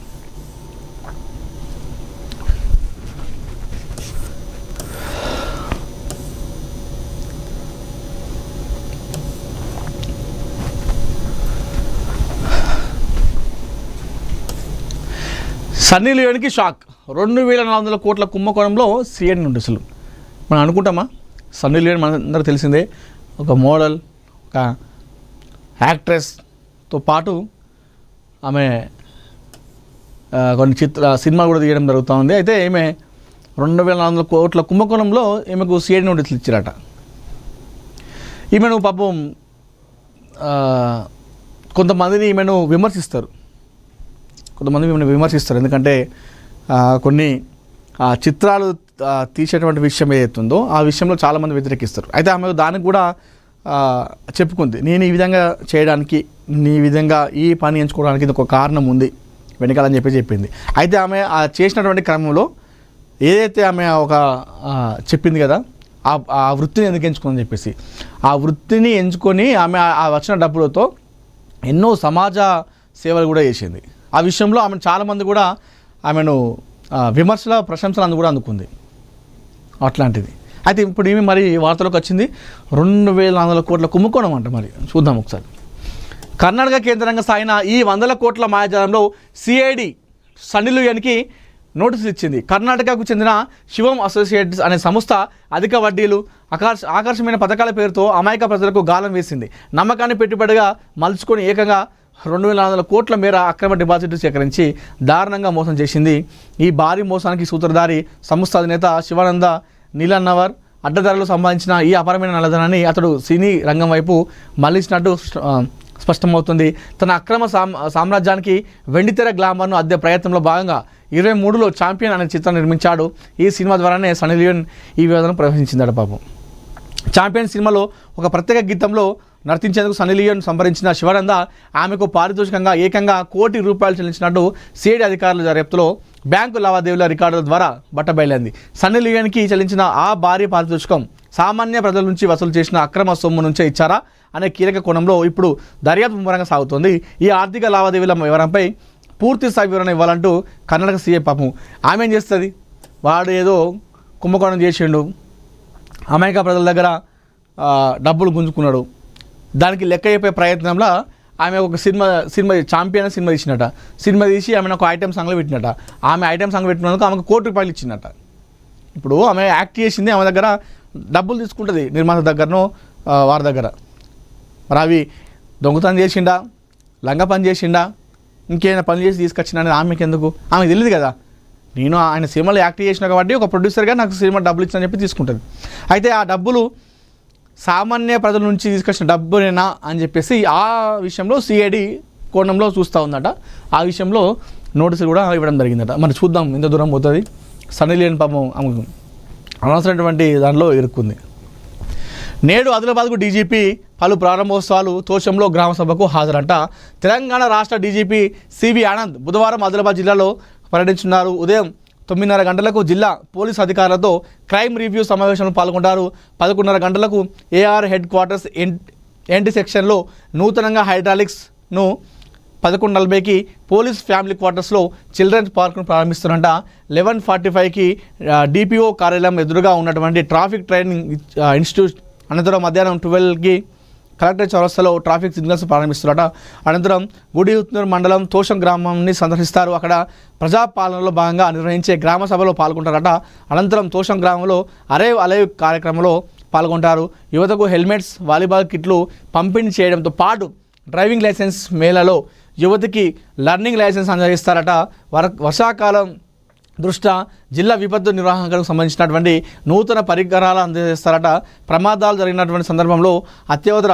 సన్నీ లియోన్కి షాక్, 2400 కోట్ల కుంభకోణంలో సిఐడి నోటీసులు. మనం అనుకుంటామా, సన్నీ లియోన్ మనందరూ తెలిసిందే, ఒక మోడల్, ఒక యాక్ట్రెస్తో పాటు ఆమె కొన్ని సినిమాలు కూడా తీయడం జరుగుతూ ఉంది. అయితే ఈమె 2400 కోట్ల కుంభకోణంలో ఈమెకు సిఐడి నోటీసులు ఇచ్చారట. ఈమెను పాపం కొంతమందిని ఈమెను విమర్శిస్తారు, ఎందుకంటే కొన్ని చిత్రాలు తీసేటువంటి విషయం ఏదైతుందో ఆ విషయంలో చాలామంది వ్యతిరేకిస్తారు. అయితే ఆమె దానికి కూడా చెప్పుకుంది, నేను ఈ విధంగా చేయడానికి, నీ విధంగా ఈ పని ఎంచుకోవడానికి ఇది ఒక కారణం ఉంది వెనకాలని చెప్పింది. అయితే ఆమె చేసినటువంటి క్రమంలో ఏదైతే ఆమె ఒక చెప్పింది కదా, ఆ వృత్తిని ఎందుకు ఎంచుకుందని చెప్పేసి, ఆ వృత్తిని ఎంచుకొని ఆమె ఆ వచ్చిన డబ్బులతో ఎన్నో సమాజ సేవలు కూడా చేసింది. ఆ విషయంలో ఆమె చాలామంది కూడా ఆమెను విమర్శల ప్రశంసలు కూడా అందుకుంది అట్లాంటిది. అయితే ఇప్పుడు ఏమి మరి వార్తలోకి వచ్చింది, 2400 కోట్ల కుంభకోణం అంట. మరి చూద్దాం ఒకసారి. కర్ణాటక కేంద్రంగా సాగిన ఈ 100 కోట్ల మాయాజాలంలో సిఐడి సన్నీ లియోన్కి నోటీసులు ఇచ్చింది. కర్ణాటకకు చెందిన శివం అసోసియేట్స్ అనే సంస్థ అధిక వడ్డీలు, ఆకర్షమైన పథకాల పేరుతో అమాయక ప్రజలకు గాలం వేసింది. నమ్మకాన్ని పెట్టుబడిగా మలుచుకొని ఏకంగా 2400 కోట్ల మేర అక్రమ డిపాజిట్లు సేకరించి దారుణంగా మోసం చేసింది. ఈ భారీ మోసానికి సూత్రధారి సంస్థ అధినేత శివానంద నీలన్నవర్ అడ్డదారులు సంపాదించిన ఈ అపారమైన నల్లధనాన్ని అతడు సినీ రంగం వైపు మళ్లించినట్టు స్పష్టమవుతుంది. తన అక్రమ సామ్రాజ్యానికి వెండితెర గ్లామర్ను అద్దె ప్రయత్నంలో భాగంగా 2023లో ఛాంపియన్ అనే చిత్రం నిర్మించాడు. ఈ సినిమా ద్వారానే సన్నీ లియోన్ ఈ వివాదం ప్రవేశించిందట. పాపం ఛాంపియన్ సినిమాలో ఒక ప్రత్యేక గీతంలో నర్తించేందుకు సన్నీ లియోన్ సంప్రదించిన శివానంద ఆమెకు పారితోషికంగా ఏకంగా ₹1 కోటి చెల్లించినట్టు సిఐడి అధికారుల దర్యాప్తులో బ్యాంకు లావాదేవీల రికార్డుల ద్వారా బట్టబయలైంది. సన్నీ లియోన్కి చెల్లించిన ఆ భారీ పారితోషికం సామాన్య ప్రజల నుంచి వసూలు చేసిన అక్రమ సొమ్ము నుంచే ఇచ్చారా అనే కీలక కోణంలో ఇప్పుడు దర్యాప్తు ముమ్మరంగా సాగుతోంది. ఈ ఆర్థిక లావాదేవీల వివరంపై పూర్తి స్థాయి వివరణ ఇవ్వాలంటూ కర్ణాటక సీఎం పాపం ఆమె ఏం చేస్తుంది, వాడు ఏదో కుంభకోణం చేసిండు, అమాయక ప్రజల దగ్గర డబ్బులు గుంజుకున్నాడు, దానికి లెక్క చెప్పే ప్రయత్నంలో ఆమె ఒక సినిమా ఛాంపియన్ సినిమా తీసినట. సినిమా తీసి ఆమెను ఒక ఐటెం సాంగ్లో పెట్టినట. ఆమె ఐటెం సాంగ్ పెట్టినందుకు ఆమెకు ₹1 ఇచ్చిందట. ఇప్పుడు ఆమె యాక్ట్ చేసింది, ఆమె దగ్గర డబ్బులు తీసుకుంటుంది నిర్మాత దగ్గరనో వారి దగ్గర. మరి అవి దొంగతనం చేసిండా, లంగ పని చేసిండా, ఇంకేమైనా పని చేసి తీసుకొచ్చిండా అనేది ఆమెకి ఎందుకు? ఆమెకు తెలియదు కదా. నేను ఆయన సినిమాలో యాక్ట్ చేసిన కాబట్టి ఒక ప్రొడ్యూసర్గా నాకు సినిమా డబ్బులు ఇచ్చిన చెప్పి తీసుకుంటుంది. అయితే ఆ డబ్బులు సామాన్య ప్రజల నుంచి తీసుకొచ్చిన డబ్బునేనా అని చెప్పేసి ఆ విషయంలో సిఐడి కోణంలో చూస్తూ ఉందట. ఆ విషయంలో నోటీసులు కూడా ఇవ్వడం జరిగిందట. మరి చూద్దాం ఎంత దూరం పోతుంది. సన్నీ లియోన్ పాపం ఆమెకు అనవసరమైనటువంటి దానిలో ఇరుక్కుంది. నేడు ఆదిలాబాద్కు డీజీపీ పలు ప్రారంభోత్సవాలు. తోషంలో గ్రామ సభకు హాజరంట. తెలంగాణ రాష్ట్ర డీజీపీ సివి ఆనంద్ బుధవారం ఆదిలాబాద్ జిల్లాలో పర్యటించున్నారు. ఉదయం 9:30 గంటలకు జిల్లా పోలీసు అధికారులతో క్రైమ్ రివ్యూ సమావేశంలో పాల్గొంటారు. 11:30 గంటలకు ఏఆర్ హెడ్ క్వార్టర్స్ ఎండ్ సెక్షన్లో నూతనంగా హైడ్రాలిక్స్ను, 11:40కి పోలీస్ ఫ్యామిలీ క్వార్టర్స్లో చిల్డ్రన్స్ పార్క్ను ప్రారంభిస్తున్నారంట. 11:45కి డిపిఓ కార్యాలయం ఎదురుగా ఉన్నటువంటి ట్రాఫిక్ ట్రైనింగ్ ఇన్స్టిట్యూట్. అనంతరం మధ్యాహ్నం 12కి కలెక్టర్ చౌరస్తాలో ట్రాఫిక్ సిగ్నల్స్ ప్రారంభిస్తున్నారట. అనంతరం గుడిఉత్నూర్ మండలం తోషం గ్రామాన్ని సందర్శిస్తారు. అక్కడ ప్రజాపాలనలో భాగంగా నిర్వహించే గ్రామ సభలో పాల్గొంటారట. అనంతరం తోషం గ్రామంలో అరేవ్ అలైవ్ కార్యక్రమంలో పాల్గొంటారు. యువతకు హెల్మెట్స్, వాలీబాల్ కిట్లు పంపిణీ చేయడంతో పాటు డ్రైవింగ్ లైసెన్స్ మేళలో యువతికి లర్నింగ్ లైసెన్స్ అందజేస్తారట. వర్షాకాలం దృష్ట్యా జిల్లా విపత్తు నిర్వహణకు సంబంధించినటువంటి నూతన పరికరాలు అందజేస్తారట. ప్రమాదాలు జరిగినటువంటి సందర్భంలో అత్యవసర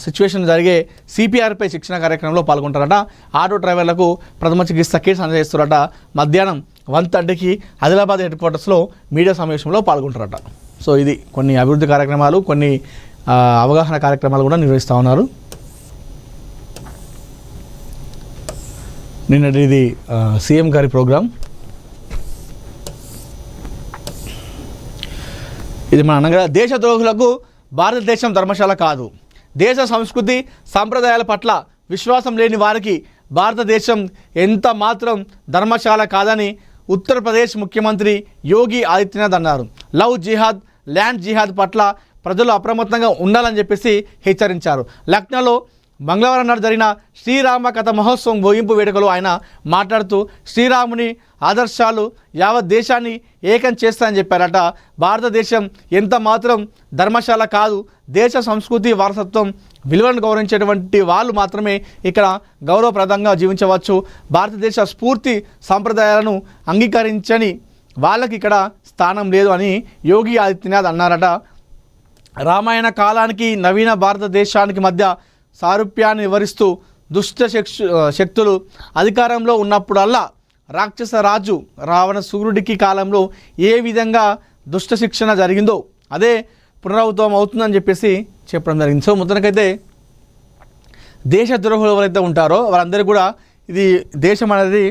సిచ్యువేషన్ జరిగే సిపిఆర్పై శిక్షణ కార్యక్రమంలో పాల్గొంటారట. ఆటో డ్రైవర్లకు ప్రథమ చికిత్స కిట్స్ అందజేస్తారట. మధ్యాహ్నం 1:30కి ఆదిలాబాద్ హెడ్ క్వార్టర్స్లో మీడియా సమావేశంలో పాల్గొంటారట. సో ఇది కొన్ని అభివృద్ధి కార్యక్రమాలు, కొన్ని అవగాహన కార్యక్రమాలు కూడా నిర్వహిస్తూ ఉన్నారు. నిన్నటిది సీఎం గారి ప్రోగ్రాం. ఇది మన అనగా దేశద్రోహులకు భారతదేశం ధర్మశాల కాదు. దేశ సంస్కృతి సంప్రదాయాల పట్ల విశ్వాసం లేని వారికి భారతదేశం ఎంత మాత్రం ధర్మశాల కాదని ఉత్తరప్రదేశ్ ముఖ్యమంత్రి యోగి ఆదిత్యనాథ్ అన్నారు. లవ్ జిహాద్, ల్యాండ్ జిహాద్ పట్ల ప్రజలు అప్రమత్తంగా ఉండాలని చెప్పేసి హెచ్చరించారు. లక్నోలో మంగళవారం నాడు జరిగిన శ్రీరామ కథ మహోత్సవం ముగింపు వేడుకలో ఆయన మాట్లాడుతూ శ్రీరాముని ఆదర్శాలు యావత్ దేశాన్ని ఏకం చేస్తాయని చెప్పారట. భారతదేశం ఎంత మాత్రం ధర్మశాల కాదు. దేశ సంస్కృతి వారసత్వం విలువలను గౌరవించేటువంటి వాళ్ళు మాత్రమే ఇక్కడ గౌరవప్రదంగా జీవించవచ్చు. భారతదేశ స్ఫూర్తి సంప్రదాయాలను అంగీకరించని వాళ్ళకి ఇక్కడ స్థానం లేదు అని యోగి ఆదిత్యనాథ్ అన్నారట. రామాయణ కాలానికి నవీన భారతదేశానికి మధ్య సారూప్యాన్ని వివరిస్తూ దుష్ట శక్తులు అధికారంలో ఉన్నప్పుడల్లా రాక్షస రాజు రావణ సూర్యుడికి కాలంలో ఏ విధంగా దుష్ట శిక్షణ జరిగిందో అదే పునరావృతం అవుతుందని చెప్పేసి చెప్పడం జరిగింది. సో మొత్తానికైతే దేశద్రోహులు ఎవరైతే ఉంటారో వారందరూ కూడా ఇది దేశం అనేది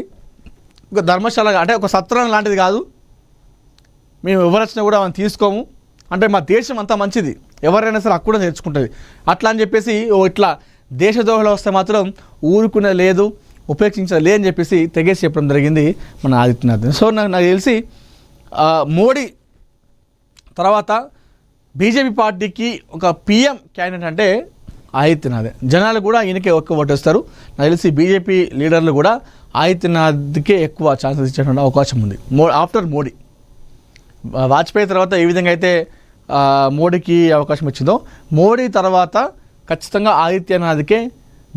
ఒక ధర్మశాల అంటే ఒక సత్రం లాంటిది కాదు, మేము ఎవరు వచ్చినా కూడా మనం తీసుకోము, అంటే మా దేశం అంతా మంచిది, ఎవరైనా సరే హక్కు కూడా నేర్చుకుంటుంది అట్లా అని చెప్పేసి ఇట్లా దేశద్రోహులు వస్తే మాత్రం ఊరుకునే లేదు, ఉపేక్షించలేదు లేదని చెప్పేసి తెగేసి చెప్పడం జరిగింది మన ఆదిత్యనాథ్. సో నాకు తెలిసి మోడీ తర్వాత బీజేపీ పార్టీకి ఒక పిఎం క్యాండిడేట్ అంటే ఆదిత్యనాథే. జనాలు కూడా ఈయనకే ఎక్కువ ఓటేస్తారు. నాకు తెలిసి బీజేపీ లీడర్లు కూడా ఆదిత్యనాథ్కే ఎక్కువ ఛాన్సెస్ ఇచ్చేటువంటి అవకాశం ఉంది ఆఫ్టర్ మోడీ. వాజ్పేయి తర్వాత ఏ విధంగా అయితే మోడీకి అవకాశం ఇచ్చిందో మోడీ తర్వాత ఖచ్చితంగా ఆదిత్యనాథ్కే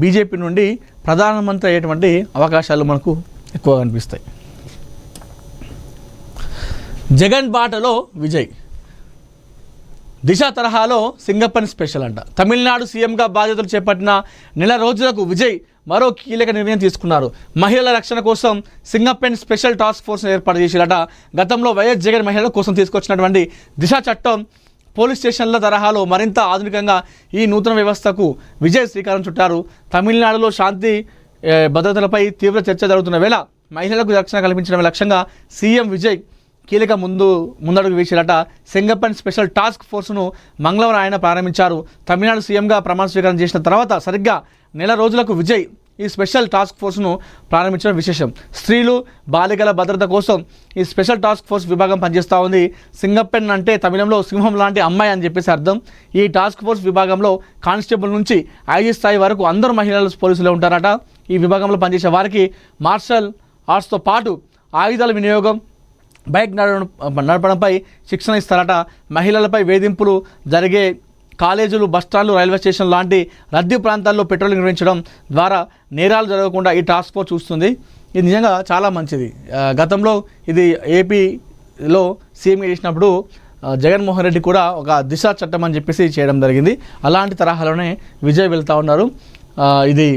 బీజేపీ నుండి ప్రధానమంత్రి అయ్యేటువంటి అవకాశాలు మనకు ఎక్కువ కనిపిస్తాయి. జగన్ బాటలో విజయ్, దిశ తరహాలో సింగప్పన్ స్పెషల్ అంట. తమిళనాడు సీఎంగా బాధ్యతలు చేపట్టిన నెల రోజులకు విజయ్ మరో కీలక నిర్ణయం తీసుకున్నారు. మహిళల రక్షణ కోసం సింగప్పన్ స్పెషల్ టాస్క్ ఫోర్స్ ఏర్పాటు చేసిరట. గతంలో వైఎస్ జగన్ మహిళల కోసం తీసుకొచ్చినటువంటి దిశ చట్టం పోలీస్ స్టేషన్ల తరహాలో మరింత ఆధునికంగా ఈ నూతన వ్యవస్థకు విజయ్ శ్రీకారం చుట్టారు. తమిళనాడులో శాంతి భద్రతలపై తీవ్ర చర్చ జరుగుతున్న వేళ మహిళలకు రక్షణ కల్పించడం లక్ష్యంగా సీఎం విజయ్ కీలక ముందడుగు వేసిరట. సింగప్పన్ స్పెషల్ టాస్క్ ఫోర్స్ను మంగళవారం ఆయన ప్రారంభించారు. తమిళనాడు సీఎంగా ప్రమాణ స్వీకారం చేసిన తర్వాత సరిగ్గా నెల రోజులకు విజయ్ ఈ స్పెషల్ టాస్క్ ఫోర్స్ను ప్రారంభించడం విశేషం. స్త్రీలు బాలికల భద్రత కోసం ఈ స్పెషల్ టాస్క్ ఫోర్స్ విభాగం పనిచేస్తూ ఉంది. సింగప్పన్ అంటే తమిళంలో సింహం లాంటి అమ్మాయి అని చెప్పేసి అర్థం. ఈ టాస్క్ ఫోర్స్ విభాగంలో కానిస్టేబుల్ నుంచి ఐజీ స్థాయి వరకు అందరూ మహిళలు పోలీసులే ఉంటారట. ఈ విభాగంలో పనిచేసే వారికి మార్షల్ ఆర్ట్స్తో పాటు ఆయుధాల వినియోగం, బైక్ నడపడంపై శిక్షణ ఇస్తారట. మహిళలపై వేధింపులు జరిగే కాలేజీలు, బస్టాండ్లు, రైల్వే స్టేషన్ లాంటి రద్దీ ప్రాంతాల్లో పెట్రోలింగ్ నిర్వహించడం ద్వారా నేరాలు జరగకుండా ఈ టాస్క్ ఫోర్స్ చూస్తుంది. ఇది నిజంగా చాలా మంచిది. గతంలో ఇది ఏపీలో సీఎం చేసినప్పుడు జగన్మోహన్ రెడ్డి కూడా ఒక దిశ చట్టం అని చెప్పేసి చేయడం జరిగింది. అలాంటి తరహాలోనే విజయ్ వెళ్తూ ఉన్నారు. ఇది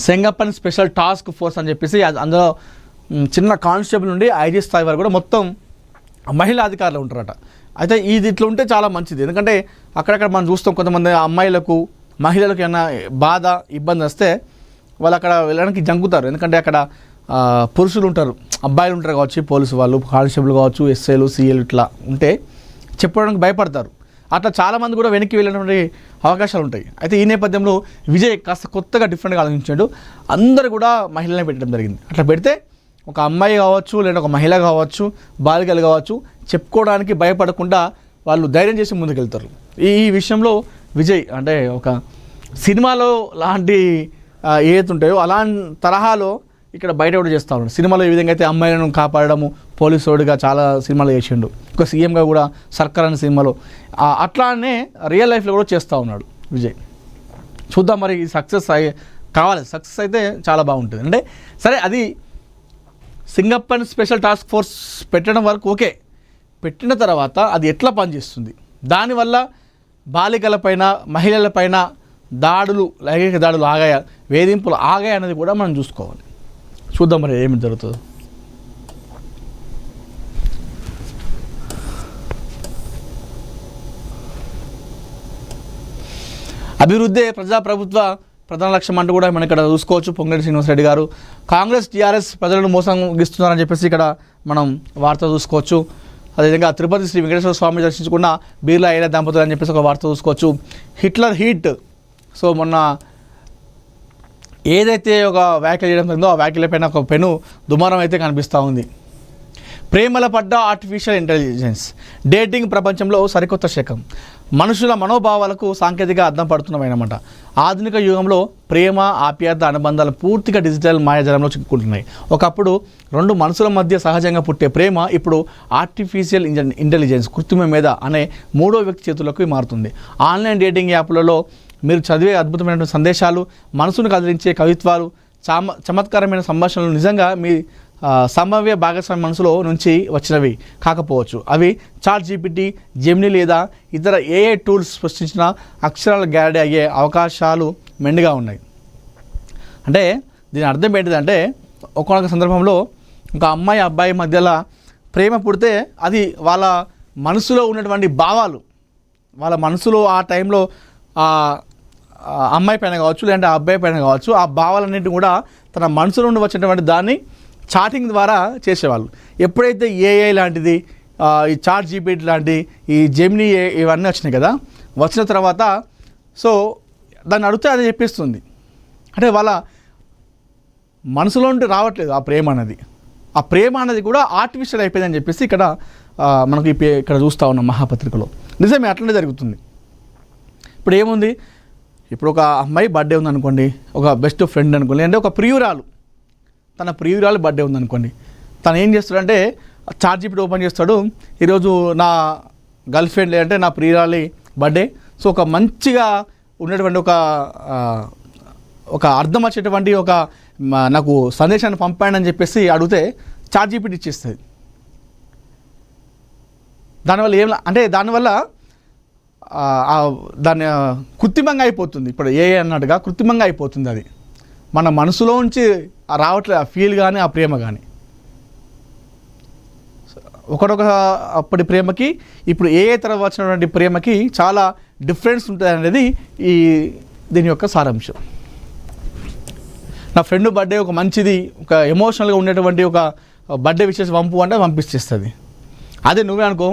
సింగప్పన్ స్పెషల్ టాస్క్ ఫోర్స్ అని చెప్పేసి అందులో చిన్న కానిస్టేబుల్ నుండి ఐజీ స్థాయి వరకు కూడా మొత్తం మహిళా అధికారులు ఉంటారట. అయితే ఇది ఇట్లా ఉంటే చాలా మంచిది. ఎందుకంటే అక్కడక్కడ మనం చూస్తాం కొంతమంది అమ్మాయిలకు, మహిళలకు ఏమైనా బాధ, ఇబ్బంది వస్తే వాళ్ళు అక్కడ వెళ్ళడానికి జంకుతారు. ఎందుకంటే అక్కడ పురుషులు ఉంటారు, అబ్బాయిలు ఉంటారు కావచ్చు, పోలీసు వాళ్ళు, కానిస్టేబుల్ కావచ్చు, ఎస్ఐలు, సీఏలు ఇట్లా ఉంటే చెప్పడానికి భయపడతారు. అట్లా చాలామంది కూడా వెనక్కి వెళ్ళినటువంటి అవకాశాలు ఉంటాయి. అయితే ఈ నేపథ్యంలో విజయ్ కాస్త కొత్తగా డిఫరెంట్గా ఆలోచించాడు. అందరూ కూడా మహిళలనే పెట్టడం జరిగింది. అట్లా పెడితే ఒక అమ్మాయి కావచ్చు, లేదా ఒక మహిళ కావచ్చు, బాలికలు కావచ్చు, చెప్పుకోవడానికి భయపడకుండా వాళ్ళు ధైర్యం చేసి ముందుకెళ్తారు. ఈ విషయంలో విజయ్ అంటే ఒక సినిమాలో లాంటి ఏదైతే ఉంటాయో అలాంటి తరహాలో ఇక్కడ బయట కూడా చేస్తూ ఉన్నాడు. సినిమాలో ఏ విధంగా అయితే అమ్మాయిలను కాపాడము పోలీసుడిగా చాలా సినిమాలు చేసిండు, ఒక సీఎంగా కూడా సర్కార్ అనే సినిమాలో, అట్లానే రియల్ లైఫ్లో కూడా చేస్తూ ఉన్నాడు విజయ్. చూద్దాం మరి సక్సెస్ కావాలి. సక్సెస్ అయితే చాలా బాగుంటుంది. అంటే సరే, అది సింగప్పన్ స్పెషల్ టాస్క్ ఫోర్స్ పెట్టడం వరకు ఓకే. పెట్టిన తర్వాత అది ఎట్లా పనిచేస్తుంది, దానివల్ల బాలికలపైన, మహిళలపైన దాడులు, లైంగిక దాడులు ఆగాయా, వేధింపులు ఆగాయా అనేది కూడా మనం చూసుకోవాలి. చూద్దాం మరి ఏమి జరుగుతుందో. అభివృద్ధి ప్రజాప్రభుత్వ ప్రధాన లక్ష్యం అంటూ కూడా మనం ఇక్కడ చూసుకోవచ్చు. పొంగులేటి శ్రీనివాసరెడ్డి గారు కాంగ్రెస్, టీఆర్ఎస్ ప్రజలను మోసగిస్తున్నారని చెప్పేసి ఇక్కడ మనం వార్త చూసుకోవచ్చు. అదేవిధంగా తిరుపతి శ్రీ వెంకటేశ్వర స్వామి దర్శించుకున్న బీర్లా అయిన దంపతులు అని చెప్పేసి ఒక వార్త చూసుకోవచ్చు. హిట్లర్ హీట్, సో మొన్న ఏదైతే ఒక వ్యాఖ్యలు చేయడం జరిగిందో ఆ వ్యాఖ్యల పైన ఒక పెను దుమారం అయితే కనిపిస్తూ ఉంది. ప్రేమల పడ్డ ఆర్టిఫిషియల్ ఇంటెలిజెన్స్, డేటింగ్ ప్రపంచంలో సరికొత్త శకం. మనుషుల మనోభావాలకు సాంకేతిక అద్దం పడుతున్నవన్నమాట. ఆధునిక యుగంలో ప్రేమ, ఆప్యాయత, అనుబంధాలు పూర్తిగా డిజిటల్ మాయాజాలంలో చిక్కుకుంటున్నాయి. ఒకప్పుడు రెండు మనసుల మధ్య సహజంగా పుట్టే ప్రేమ ఇప్పుడు ఆర్టిఫిషియల్ ఇంటెలిజెన్స్, కృత్రిమ మీద అనే మూడో వ్యక్తి చేతులకు మారుతుంది. ఆన్లైన్ డేటింగ్ యాప్లలో మీరు చదివే అద్భుతమైన సందేశాలు, మనసును కదిలించే కవిత్వాలు, చమత్కారమైన సంభాషణలు నిజంగా మీ సంభావ్య భాగస్వామి మనసులో నుంచి వచ్చినవి కాకపోవచ్చు. అవి చాట్ జీపీటీ, జెమినీ లేదా ఇతర ఏఐ టూల్స్ సృష్టించిన అక్షరాల గ్యారడీ అయ్యే అవకాశాలు మెండుగా ఉన్నాయి. అంటే దీని అర్థం ఏంటిదంటే, ఒక్కొక్క సందర్భంలో ఒక అమ్మాయి అబ్బాయి మధ్యలో ప్రేమ పుడితే అది వాళ్ళ మనసులో ఉన్నటువంటి భావాలు, వాళ్ళ మనసులో ఆ టైంలో అమ్మాయి పైన కావచ్చు, లేదంటే ఆ అబ్బాయి పైన కావచ్చు, ఆ భావాలన్నింటినీ కూడా తన మనసులో నుండి వచ్చినటువంటి దాన్ని చాటింగ్ ద్వారా చేసేవాళ్ళు. ఎప్పుడైతే ఏఐ లాంటిది, ఈ చాట్ జీపీటీ లాంటి, ఈ జెమినీ ఇవన్నీ వచ్చినాయి కదా, వచ్చిన తర్వాత సో దాన్ని అడిగితే అది చెప్పేస్తుంది. అంటే వాళ్ళ మనసులో నుండి రావట్లేదు ఆ ప్రేమ అనేది. ఆ ప్రేమ అనేది కూడా ఆర్టిఫిషియల్ అయిపోయిందని చెప్పేసి ఇక్కడ మనకు ఇక్కడ చూస్తూ ఉన్నాం మహాపత్రికలో. నిజమే, అట్లనే జరుగుతుంది. ఇప్పుడు ఏముంది, ఇప్పుడు ఒక అమ్మాయి బర్త్డే ఉందనుకోండి, ఒక బెస్ట్ ఫ్రెండ్ అనుకోండి, అంటే ఒక ప్రియురాలు, తన ప్రియురాలు బర్త్డే ఉందనుకోండి, తను ఏం చేస్తాడంటే చాట్ జీపీటీ ఓపెన్ చేస్తాడు, ఈరోజు నా గర్ల్ ఫ్రెండ్ లేదంటే నా ప్రియురాలి బర్త్డే, సో ఒక మంచిగా ఉన్నటువంటి ఒక అర్థం వచ్చేటువంటి ఒక నాకు సందేశాన్ని పంపాడని చెప్పేసి అడిగితే చాట్ జీపీటీ ఇచ్చేస్తుంది. దానివల్ల ఏం అంటే దానివల్ల దాన్ని కృత్రిమంగా అయిపోతుంది. ఇప్పుడు ఏ అన్నట్టుగా కృత్రిమంగా అయిపోతుంది. అది మన మనసులో నుంచి రావట్లేదు, ఆ ఫీల్ కానీ ఆ ప్రేమ కానీ. ఒకరొక అప్పటి ప్రేమకి ఇప్పుడు ఏ తర్వాత వచ్చినటువంటి ప్రేమకి చాలా డిఫరెన్స్ ఉంటుంది అనేది దీని యొక్క సారాంశం. నా ఫ్రెండ్ బర్త్డే ఒక మంచిది, ఒక ఎమోషనల్గా ఉండేటువంటి ఒక బర్త్డే విషయం పంపు అంటే పంపించేస్తుంది. అదే నువ్వే అనుకో,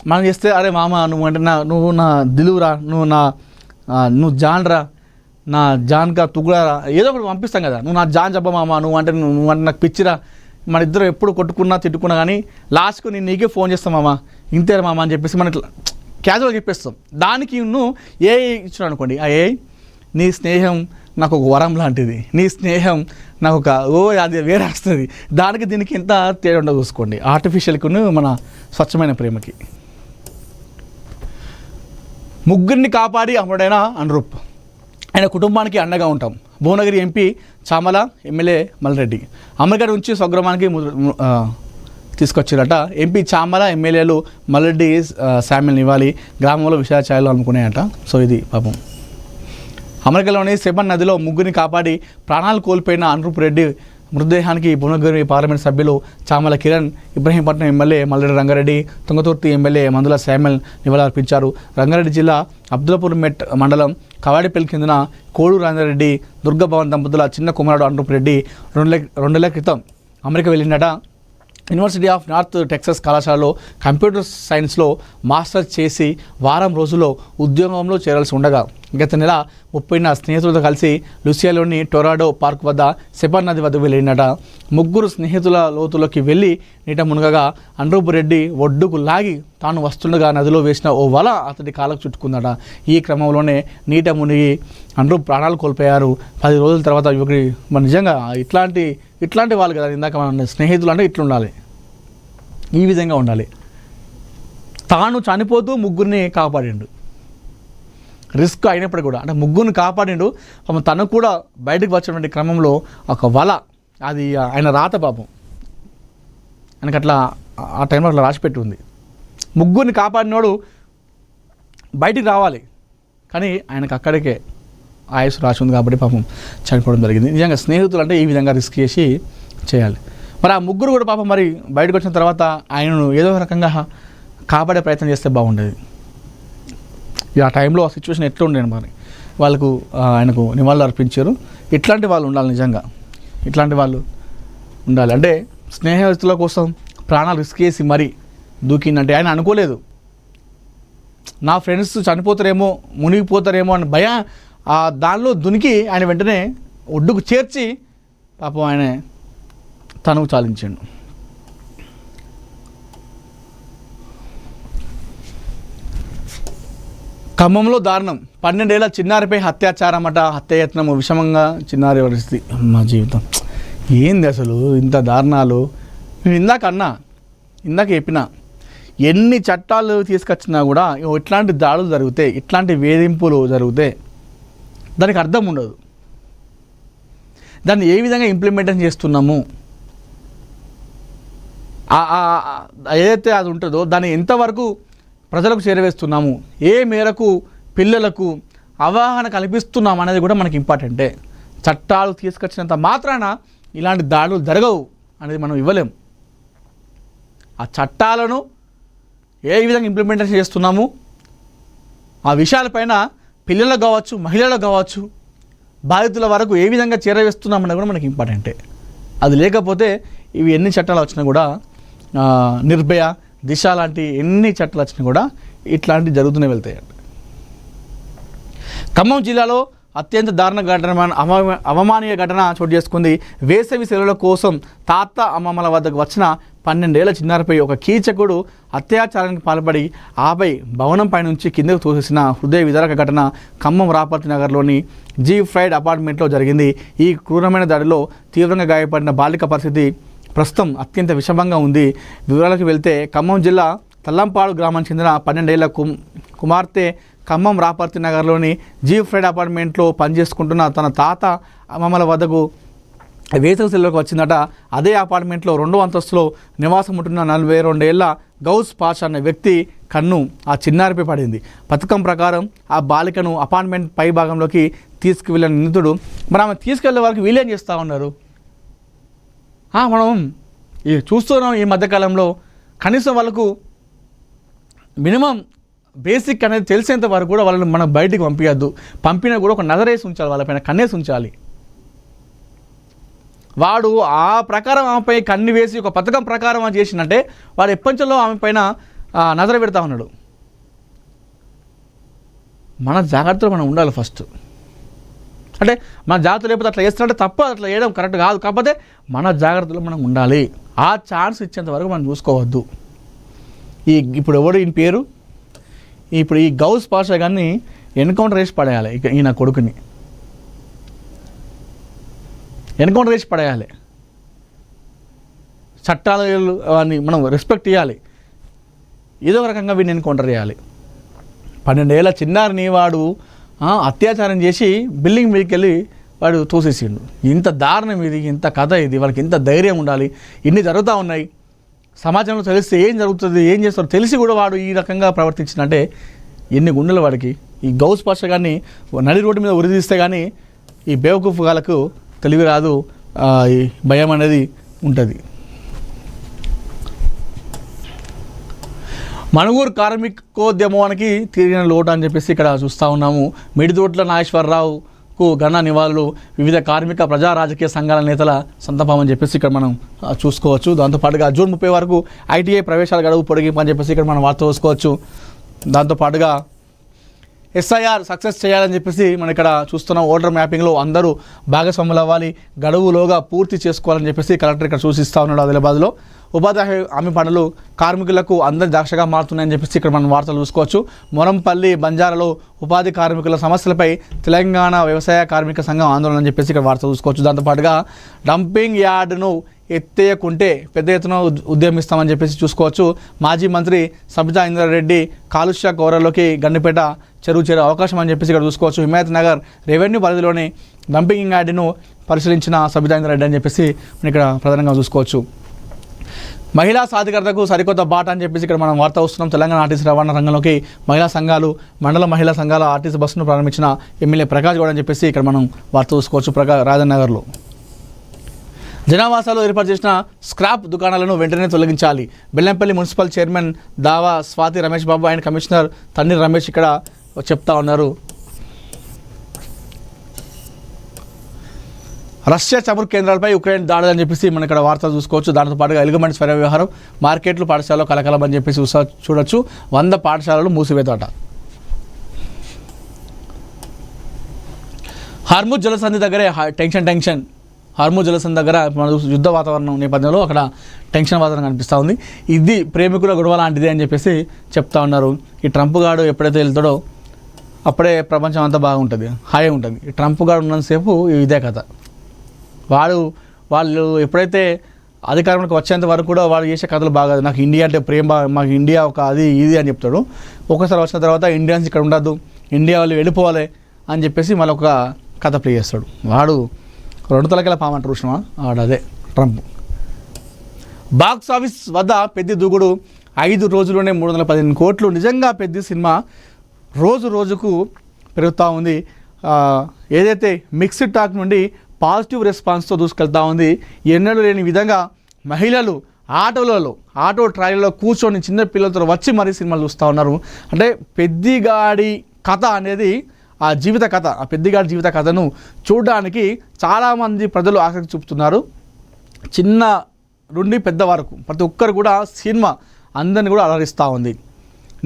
మనం చేస్తే అరే మామ నువ్వు అంటే నువ్వు నా దిలువురా, నువ్వు జాన్రా, నా జాన్గా తుగుడారా, ఏదో ఒకటి పంపిస్తాం కదా. నువ్వు నా జాన్ చెప్ప మామ, నువ్వు అంటే నాకు పిచ్చిరా, మన ఇద్దరు ఎప్పుడు కొట్టుకున్నా తిట్టుకున్నా కానీ లాస్ట్కు నేను నీకే ఫోన్ చేస్తాం మామ, ఇంతేరా మామ అని చెప్పేసి మనం ఇట్లా క్యాజువల్గా చెప్పేస్తాం. దానికి నువ్వు ఏ ఇచ్చాడు అనుకోండి, ఆ ఏ నీ స్నేహం నాకు ఒక వరం లాంటిది, నీ స్నేహం నాకు ఒక అది వేరే వస్తుంది. దానికి దీనికి ఎంత తేడా ఉండదు చూసుకోండి, ఆర్టిఫిషియల్కును మన స్వచ్ఛమైన ప్రేమకి. ముగ్గురిని కాపాడి అమరుడైన అనురూప్, ఆయన కుటుంబానికి అండగా ఉంటాం. Bhuvanagiri MP Chamala, MLA Malreddy America నుంచి స్వగ్రామానికి తీసుకొచ్చారట. ఎంపీ చామల, ఎమ్మెల్యేలు మల్రెడ్డి శామ్యుల్ నివాళి గ్రామంలో విషయ ఛాయలు అనుకున్నాయట. సో ఇది పాపం అమెరికాలోని సెబన్ నదిలో ముగ్గురిని కాపాడి ప్రాణాలు కోల్పోయిన అనురూప్ రెడ్డి మృతదేహానికి భువనగిరి పార్లమెంట్ సభ్యులు చామల కిరణ్, ఇబ్రహీంపట్నం ఎమ్మెల్యే మల్రెడ్డి రంగారెడ్డి, తుంగతుర్తి ఎమ్మెల్యే మందుల శామ్యుల్ నివాళులర్పించారు. రంగారెడ్డి జిల్లా అబ్దుల్లాపూర్ మెట్ మండలం కవాడిపల్లి కిందన కోడూరు రంగారెడ్డి దుర్గభవన్ దంపతుల చిన్న కుమారుడు అనురూప్ రెడ్డి 2 నెలల క్రితం అమెరికా వెళ్ళిందట. యూనివర్సిటీ ఆఫ్ నార్త్ టెక్సస్ కళాశాలలో కంప్యూటర్ సైన్స్లో మాస్టర్స్ చేసి వారం రోజుల్లో ఉద్యోగంలో చేరాల్సి ఉండగా గత నెల 30న స్నేహితులతో కలిసి లూసియాలోని టొరాడో పార్క్ వద్ద సెపన్ నది వద్దకు వెళ్ళినట. ముగ్గురు స్నేహితుల లోతులోకి వెళ్ళి నీట మునగగా అనురూప్ రెడ్డి ఒడ్డుకు లాగి తాను వస్తుండగా నదిలో వేసిన ఓ వల అతడి కాళ్ళకు చుట్టుకుందట. ఈ క్రమంలోనే నీట మునిగి అనురూప్ ప్రాణాలు కోల్పోయారు. 10 రోజుల తర్వాత యువకుడి మన నిజంగా ఇట్లాంటి వాళ్ళు కదా, ఇందాక మన స్నేహితులు అంటే ఇట్లుండాలి, ఈ విధంగా ఉండాలి. తాను చనిపోతూ ముగ్గురిని కాపాడిండు, రిస్క్ అయినప్పుడు కూడా, అంటే ముగ్గురిని కాపాడిండు. తను కూడా బయటకు వచ్చినటువంటి క్రమంలో ఒక వల, అది ఆయన రాత పాపం, ఆయనకు అట్లా ఆ టైంలో అట్లా రాసిపెట్టి ఉంది. ముగ్గురిని కాపాడినోడు బయటికి రావాలి, కానీ ఆయనకు అక్కడికే ఆయుష్ రాసి ఉంది కాబట్టి పాపం చనిపోవడం జరిగింది. నిజంగా స్నేహితులు అంటే ఈ విధంగా రిస్క్ చేసి చేయాలి. మరి ఆ ముగ్గురు కూడా పాపం మరి బయటకు వచ్చిన తర్వాత ఆయనను ఏదో రకంగా కాపాడే ప్రయత్నం చేస్తే బాగుండేది. ఆ టైంలో ఆ సిచ్యువేషన్ ఎట్లా ఉండేది మరి, వాళ్ళకు ఆయనకు నివాళులు అర్పించారు. ఇట్లాంటి వాళ్ళు ఉండాలి, నిజంగా ఇట్లాంటి వాళ్ళు ఉండాలి. అంటే స్నేహితుల కోసం ప్రాణాలు రిస్క్ చేసి మరీ దూకిందంటే ఆయన అనుకోలేదు నా ఫ్రెండ్స్ చనిపోతారేమో, మునిగిపోతారేమో అని భయం, దానిలో దునికి ఆయన వెంటనే ఒడ్డుకు చేర్చి పాపం ఆయన తనువు చాలించాడు. ఖమ్మంలో దారుణం, 12 ఏళ్ల చిన్నారిపై అత్యాచారం అట. హత్యాయత్నము విషమంగా చిన్నారి పరిస్థితి. మా జీవితం ఏంది అసలు, ఇంత దారుణాలు. నేను ఇందాక చెప్పినా, ఎన్ని చట్టాలు తీసుకొచ్చినా కూడా ఇట్లాంటి దాడులు జరుగుతాయి, ఇట్లాంటి వేధింపులు జరుగుతాయి, దానికి అర్థం ఉండదు. దాన్ని ఏ విధంగా ఇంప్లిమెంటేషన్ చేస్తున్నాము, ఏదైతే అది ఉంటుందో దాన్ని ఎంతవరకు ప్రజలకు చేరవేస్తున్నాము, ఏ మేరకు పిల్లలకు అవగాహన కల్పిస్తున్నాం అనేది కూడా మనకి ఇంపార్టెంటే. చట్టాలు తీసుకొచ్చినంత మాత్రాన ఇలాంటి దాడులు జరగవు అనేది మనం ఇవ్వలేం. ఆ చట్టాలను ఏ విధంగా ఇంప్లిమెంటేషన్ చేస్తున్నాము, ఆ విషయాలపైన పిల్లలకు కావచ్చు, మహిళలకు కావచ్చు, బాధితుల వరకు ఏ విధంగా చేరవేస్తున్నామన్నది కూడా మనకి ఇంపార్టెంటే. అది లేకపోతే ఇవి ఎన్ని చట్టాలు వచ్చినా కూడా, నిర్భయ, దిశ లాంటి ఎన్ని చట్టాలు వచ్చినా కూడా ఇట్లాంటివి జరుగుతూనే వెళ్తాయండి. ఖమ్మం జిల్లాలో అత్యంత దారుణ ఘటన, అవమానీయ ఘటన చోటు చేసుకుంది. వేసవి సెలవుల కోసం తాత అమ్మమ్మల వద్దకు వచ్చిన 12 ఏళ్ల చిన్నారిపై ఒక కీచకుడు అత్యాచారానికి పాల్పడి ఆపై భవనం పైనుంచి కిందకు తోసేసిన హృదయ విదారక ఘటన ఖమ్మం రాపర్తి నగర్లోని జీ ఫ్రైడ్ అపార్ట్మెంట్లో జరిగింది. ఈ క్రూరమైన దాడిలో తీవ్రంగా గాయపడిన బాలిక పరిస్థితి ప్రస్తుతం అత్యంత విషమంగా ఉంది. వివరాలకు వెళ్తే ఖమ్మం జిల్లా తల్లంపాడు గ్రామానికి చెందిన 12 ఏళ్ల కుమార్తె ఖమ్మం రాపర్తి నగర్లోని జీ ఫ్రైడ్ అపార్ట్మెంట్లో పనిచేసుకుంటున్న తన తాత అమ్మమ్మల వద్దకు వేసవి సెలవులకు వచ్చిందట. అదే అపార్ట్మెంట్లో 2వ అంతస్తులో నివాసం ఉంటున్న 42 ఏళ్ల గౌస్ పాషా అనే వ్యక్తి కన్ను ఆ చిన్నారిపై పడింది. పథకం ప్రకారం ఆ బాలికను అపార్ట్మెంట్ పై భాగంలోకి తీసుకువెళ్ళిన నిందితుడు మరి ఆమె తీసుకెళ్లే వారికి వీళ్ళేం చేస్తూ ఉన్నారు? మనం చూస్తున్నాం ఈ మధ్యకాలంలో కనీసం వాళ్ళకు మినిమం బేసిక్ అనేది తెలిసేంత వరకు కూడా వాళ్ళని మనం బయటికి పంపించద్దు. పంపినా కూడా ఒక నజరేసి ఉంచాలి, వాళ్ళపైన కన్నేసి ఉంచాలి. వాడు ఆ ప్రకారం ఆమెపై కన్ను వేసి ఒక పథకం ప్రకారం అని చేసినట్టే వాడు ఎప్పంచలో ఆమె పైన నజర పెడతా ఉన్నాడు. మన జాగ్రత్తలో మనం ఉండాలి ఫస్ట్. అంటే మన జాగ్రత్త లేకపోతే అట్లా చేస్తున్నట్టే తప్ప, అట్లా చేయడం కరెక్ట్ కాదు. కాకపోతే మన జాగ్రత్తలో మనం ఉండాలి. ఆ ఛాన్స్ ఇచ్చేంత వరకు మనం చూసుకోవద్దు. ఇప్పుడు ఎవడు ఈయన పేరు, ఇప్పుడు ఈ గౌస్ పాషా గారిని ఎన్కౌంటర్ చేసి పడేయాలి. ఇక ఈయన కొడుకుని ఎన్కౌంటర్ చేసి పడేయాలి. చట్టాలు అని మనం రెస్పెక్ట్ ఇవ్వాలి. ఏదో ఒక రకంగా వీడిని ఎన్కౌంటర్ చేయాలి. 12 ఏళ్ళ చిన్నారిని వాడు అత్యాచారం చేసి బిల్డింగ్ మీదకి వెళ్ళి వాడు తోసేసిండు. ఇంత దారుణం ఇది, ఇంత కథ ఇది. వాళ్ళకి ఇంత ధైర్యం ఉండాలి. ఇన్ని జరుగుతూ ఉన్నాయి. సమాజంలో తెలిస్తే ఏం జరుగుతుంది, ఏం చేస్తారో తెలిసి కూడా వాడు ఈ రకంగా ప్రవర్తించినట్టే ఎన్ని గుండెలు వాడికి. ఈ గౌస్ పాషా గారిని నడి రోడ్డు మీద ఉరిదీస్తే కానీ ఈ బేవకూఫ్ గాలకు తెలివి రాదు, ఈ భయం అనేది ఉంటుంది. మణుగూరు కార్మికోద్యమానికి తీరిన లోటు అని చెప్పేసి ఇక్కడ చూస్తూ ఉన్నాము. మిడిదోట్ల నాగేశ్వరరావుకు ఘన నివాళులు, వివిధ కార్మిక ప్రజా రాజకీయ సంఘాల నేతల సంతాపం అని చెప్పేసి ఇక్కడ మనం చూసుకోవచ్చు. దాంతోపాటుగా జూన్ 30 వరకు ఐటీఐ ప్రవేశాల గడువు పొడిగింపు అని చెప్పేసి ఇక్కడ మనం వార్త చూసుకోవచ్చు. దాంతోపాటుగా ఎస్ఐఆర్ సక్సెస్ చేయాలని చెప్పేసి మనం ఇక్కడ చూస్తున్నాం. ఓటర్ మ్యాపింగ్లో అందరూ భాగస్వాములు అవ్వాలి, గడువులోగా పూర్తి చేసుకోవాలని చెప్పేసి కలెక్టర్ ఇక్కడ సూచిస్తూ ఉన్నాడు. ఆదిలాబాద్లో ఉపాధి హామీ పనులు కార్మికులకు అందరి దాక్షగా మారుతున్నాయని చెప్పేసి ఇక్కడ మనం వార్తలు చూసుకోవచ్చు. మొరంపల్లి బంజారాలో ఉపాధి కార్మికుల సమస్యలపై తెలంగాణ వ్యవసాయ కార్మిక సంఘం ఆందోళన అని చెప్పేసి ఇక్కడ వార్త చూసుకోవచ్చు. దాంతోపాటుగా డంపింగ్ యార్డును ఎత్తేయకుంటే పెద్ద ఎత్తున ఉద్యమిస్తామని చెప్పేసి చూసుకోవచ్చు. మాజీ మంత్రి సబితా ఇంద్రారెడ్డి కాలుష్య కోరలోకి గండిపేట చెరువు చేరే అవకాశం అని చెప్పేసి ఇక్కడ చూసుకోవచ్చు. హిమాయత్ నగర్ రెవెన్యూ పరిధిలోని డంపింగ్ యార్డును పరిశీలించిన సబితా ఇంద్రారెడ్డి అని చెప్పేసి మనం ఇక్కడ ప్రధానంగా చూసుకోవచ్చు. మహిళా సాధికారతకు సరికొత్త బాట అని చెప్పేసి ఇక్కడ మనం వార్త వస్తున్నాం. తెలంగాణ ఆర్టీసీ రవాణా రంగంలోకి మహిళా సంఘాలు, మండల మహిళా సంఘాల ఆర్టీసీ బస్సును ప్రారంభించిన ఎమ్మెల్యే ప్రకాష్ గౌడ్ అని చెప్పేసి ఇక్కడ మనం వార్త చూసుకోవచ్చు. రాజన్ నగర్లో జనావాసాలు ఏర్పాటు చేసిన స్క్రాప్ దుకాణాలను వెంటనే తొలగించాలి. బెల్లంపల్లి మున్సిపల్ చైర్మన్ దావా స్వాతి రమేష్ బాబు అండ్ కమిషనర్ తన్నీర్ రమేష్ ఇక్కడ చెప్తా ఉన్నారు. రష్యా చమురు కేంద్రాలపై ఉక్రెయిన్ దాడులు అని చెప్పేసి మనం ఇక్కడ వార్తలు చూసుకోవచ్చు. దాంతో పాటుగా ఎలుగుబంటి స్వర వ్యవహారం, మార్కెట్లు పాఠశాలలో కలకలం అని చెప్పేసి చూడొచ్చు. 100 పాఠశాలలు మూసివేతట. హార్ముజ్ జలసంధి దగ్గరే టెన్షన్. హార్ముజ్ జలసంధి దగ్గర మన యుద్ధ వాతావరణం నేపథ్యంలో అక్కడ టెన్షన్ వాతావరణం కనిపిస్తూ ఉంది. ఇది ప్రేమికుల గొడవ లాంటిది అని చెప్పేసి చెప్తా ఉన్నారు. ఈ ట్రంప్ గాడు ఎప్పుడైతే వెళ్తాడో అప్పుడే ప్రపంచం అంతా బాగుంటుంది, హాయిగా ఉంటుంది. ఈ ట్రంప్ గాడు ఉన్నంతసేపు ఇదే కథ. వాళ్ళు ఎప్పుడైతే అధికారంలోకి వచ్చేంత వరకు కూడా వాళ్ళు చేసే కథలు బాగా, నాకు ఇండియా అంటే ప్రేమ, మాకు ఇండియా ఒక అది ఇది అని చెప్తాడు. ఒకసారి వచ్చిన తర్వాత ఇండియన్స్ ఇక్కడ ఉండద్దు, ఇండియా వాళ్ళు వెళ్ళిపోవాలి అని చెప్పేసి మళ్ళీ ఒక కథ ప్లే చేస్తాడు. వాడు 2 తలకాయల పాము అంటారు చూసినావా, వాడు అదే ట్రంప్. బాక్స్ ఆఫీస్ వద్ద పెద్ద దూకుడు, 5 రోజుల్లోనే 315 కోట్లు. నిజంగా పెద్ద సినిమా రోజుకు పెరుగుతూ ఉంది. ఏదైతే మిక్స్డ్ టాక్ నుండి పాజిటివ్ రెస్పాన్స్తో దూసుకెళ్తూ ఉంది. ఎన్నడూ లేని విధంగా మహిళలు ఆటో ట్రాలీలో కూర్చొని చిన్న పిల్లలతో వచ్చి మరీ సినిమాలు చూస్తూ ఉన్నారు. అంటే పెద్దిగాడి కథ అనేది ఆ జీవిత కథ, ఆ పెద్దిగాడి జీవిత కథను చూడడానికి చాలామంది ప్రజలు ఆసక్తి చూపుతున్నారు. చిన్న నుండి పెద్ద వరకు ప్రతి ఒక్కరు కూడా సినిమా అందరిని కూడా అలరిస్తూ ఉంది.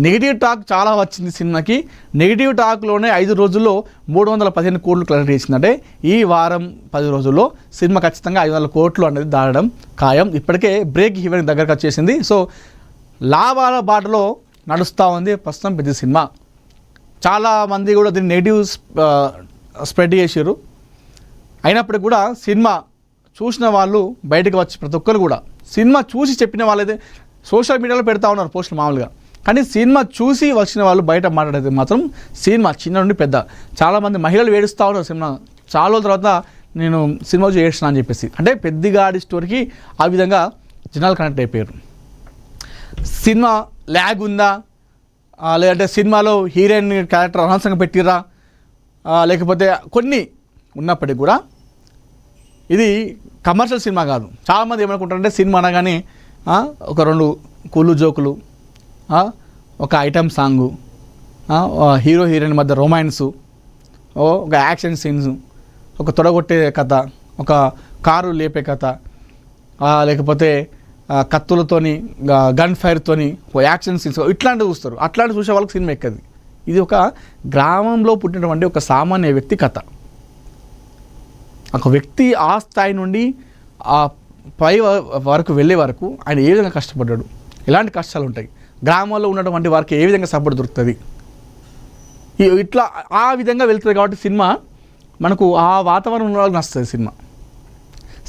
నెగిటివ్ టాక్ చాలా వచ్చింది సినిమాకి. నెగిటివ్ టాక్లోనే 5 రోజుల్లో 315 కోట్లు కలెక్ట్ చేసిందంటే ఈ వారం 10 రోజుల్లో సినిమా ఖచ్చితంగా 500 కోట్లు అనేది దాటడం ఖాయం. ఇప్పటికే బ్రేక్ ఈవెన్ దగ్గరకు వచ్చేసింది. సో లాభాల బాటలో నడుస్తూ ఉంది ప్రస్తుతం పెద్ద సినిమా. చాలామంది కూడా దీన్ని నెగిటివ్ స్ప్రెడ్ చేసారు. అయినప్పటికీ కూడా సినిమా చూసిన వాళ్ళు బయటకు వచ్చి ప్రతి ఒక్కరు కూడా సినిమా చూసి చెప్పిన వాళ్ళైతే సోషల్ మీడియాలో పెడతా ఉన్నారు పోస్టులు మామూలుగా. కానీ సినిమా చూసి వచ్చిన వాళ్ళు బయట మాట్లాడేది మాత్రం సినిమా చిన్న నుండి పెద్ద. చాలామంది మహిళలు ఏడుస్తూ ఉన్నారు సినిమా చాలా రోజుల తర్వాత నేను సినిమా చూసి ఏడుస్తున్నా అని చెప్పేసి. అంటే పెద్దిగాడి స్టోరీకి ఆ విధంగా జనాలు కనెక్ట్ అయిపోయారు. సినిమా ల్యాగ్ ఉందా, లేదంటే సినిమాలో హీరోయిన్ క్యారెక్టర్ అనవసరంగా పెట్టిరా, లేకపోతే కొన్ని ఉన్నప్పటికీ కూడా ఇది కమర్షియల్ సినిమా కాదు. చాలామంది ఏమనుకుంటారంటే సినిమా అనగానే ఒక 2 కూలు జోకులు, ఒక ఐటమ్ సాంగు, హీరో హీరోయిన్ మధ్య రొమాన్సు, ఒక యాక్షన్ సీన్స్, ఒక తొడగొట్టే కథ, ఒక కారు లేపే కథ, లేకపోతే కత్తులతోని గన్ ఫైర్తోని యాక్షన్ సీన్స్ ఇట్లాంటివి చూస్తారు. అట్లాంటివి చూసే వాళ్ళకి సినిమా ఎక్కది. ఇది ఒక గ్రామంలో పుట్టినటువంటి ఒక సామాన్య వ్యక్తి కథ. ఒక వ్యక్తి ఆ స్థాయి నుండి ఆ పై వరకు వెళ్ళే వరకు ఆయన ఏ విధంగా కష్టపడ్డాడు, ఎలాంటి కష్టాలు ఉంటాయి, గ్రామాల్లో ఉన్నటువంటి వారికి ఏ విధంగా సపోర్ట్ దొరుకుతుంది, ఇట్లా ఆ విధంగా వెళ్తుంది. కాబట్టి సినిమా మనకు ఆ వాతావరణం ఉన్న వాళ్ళకి నచ్చుతుంది.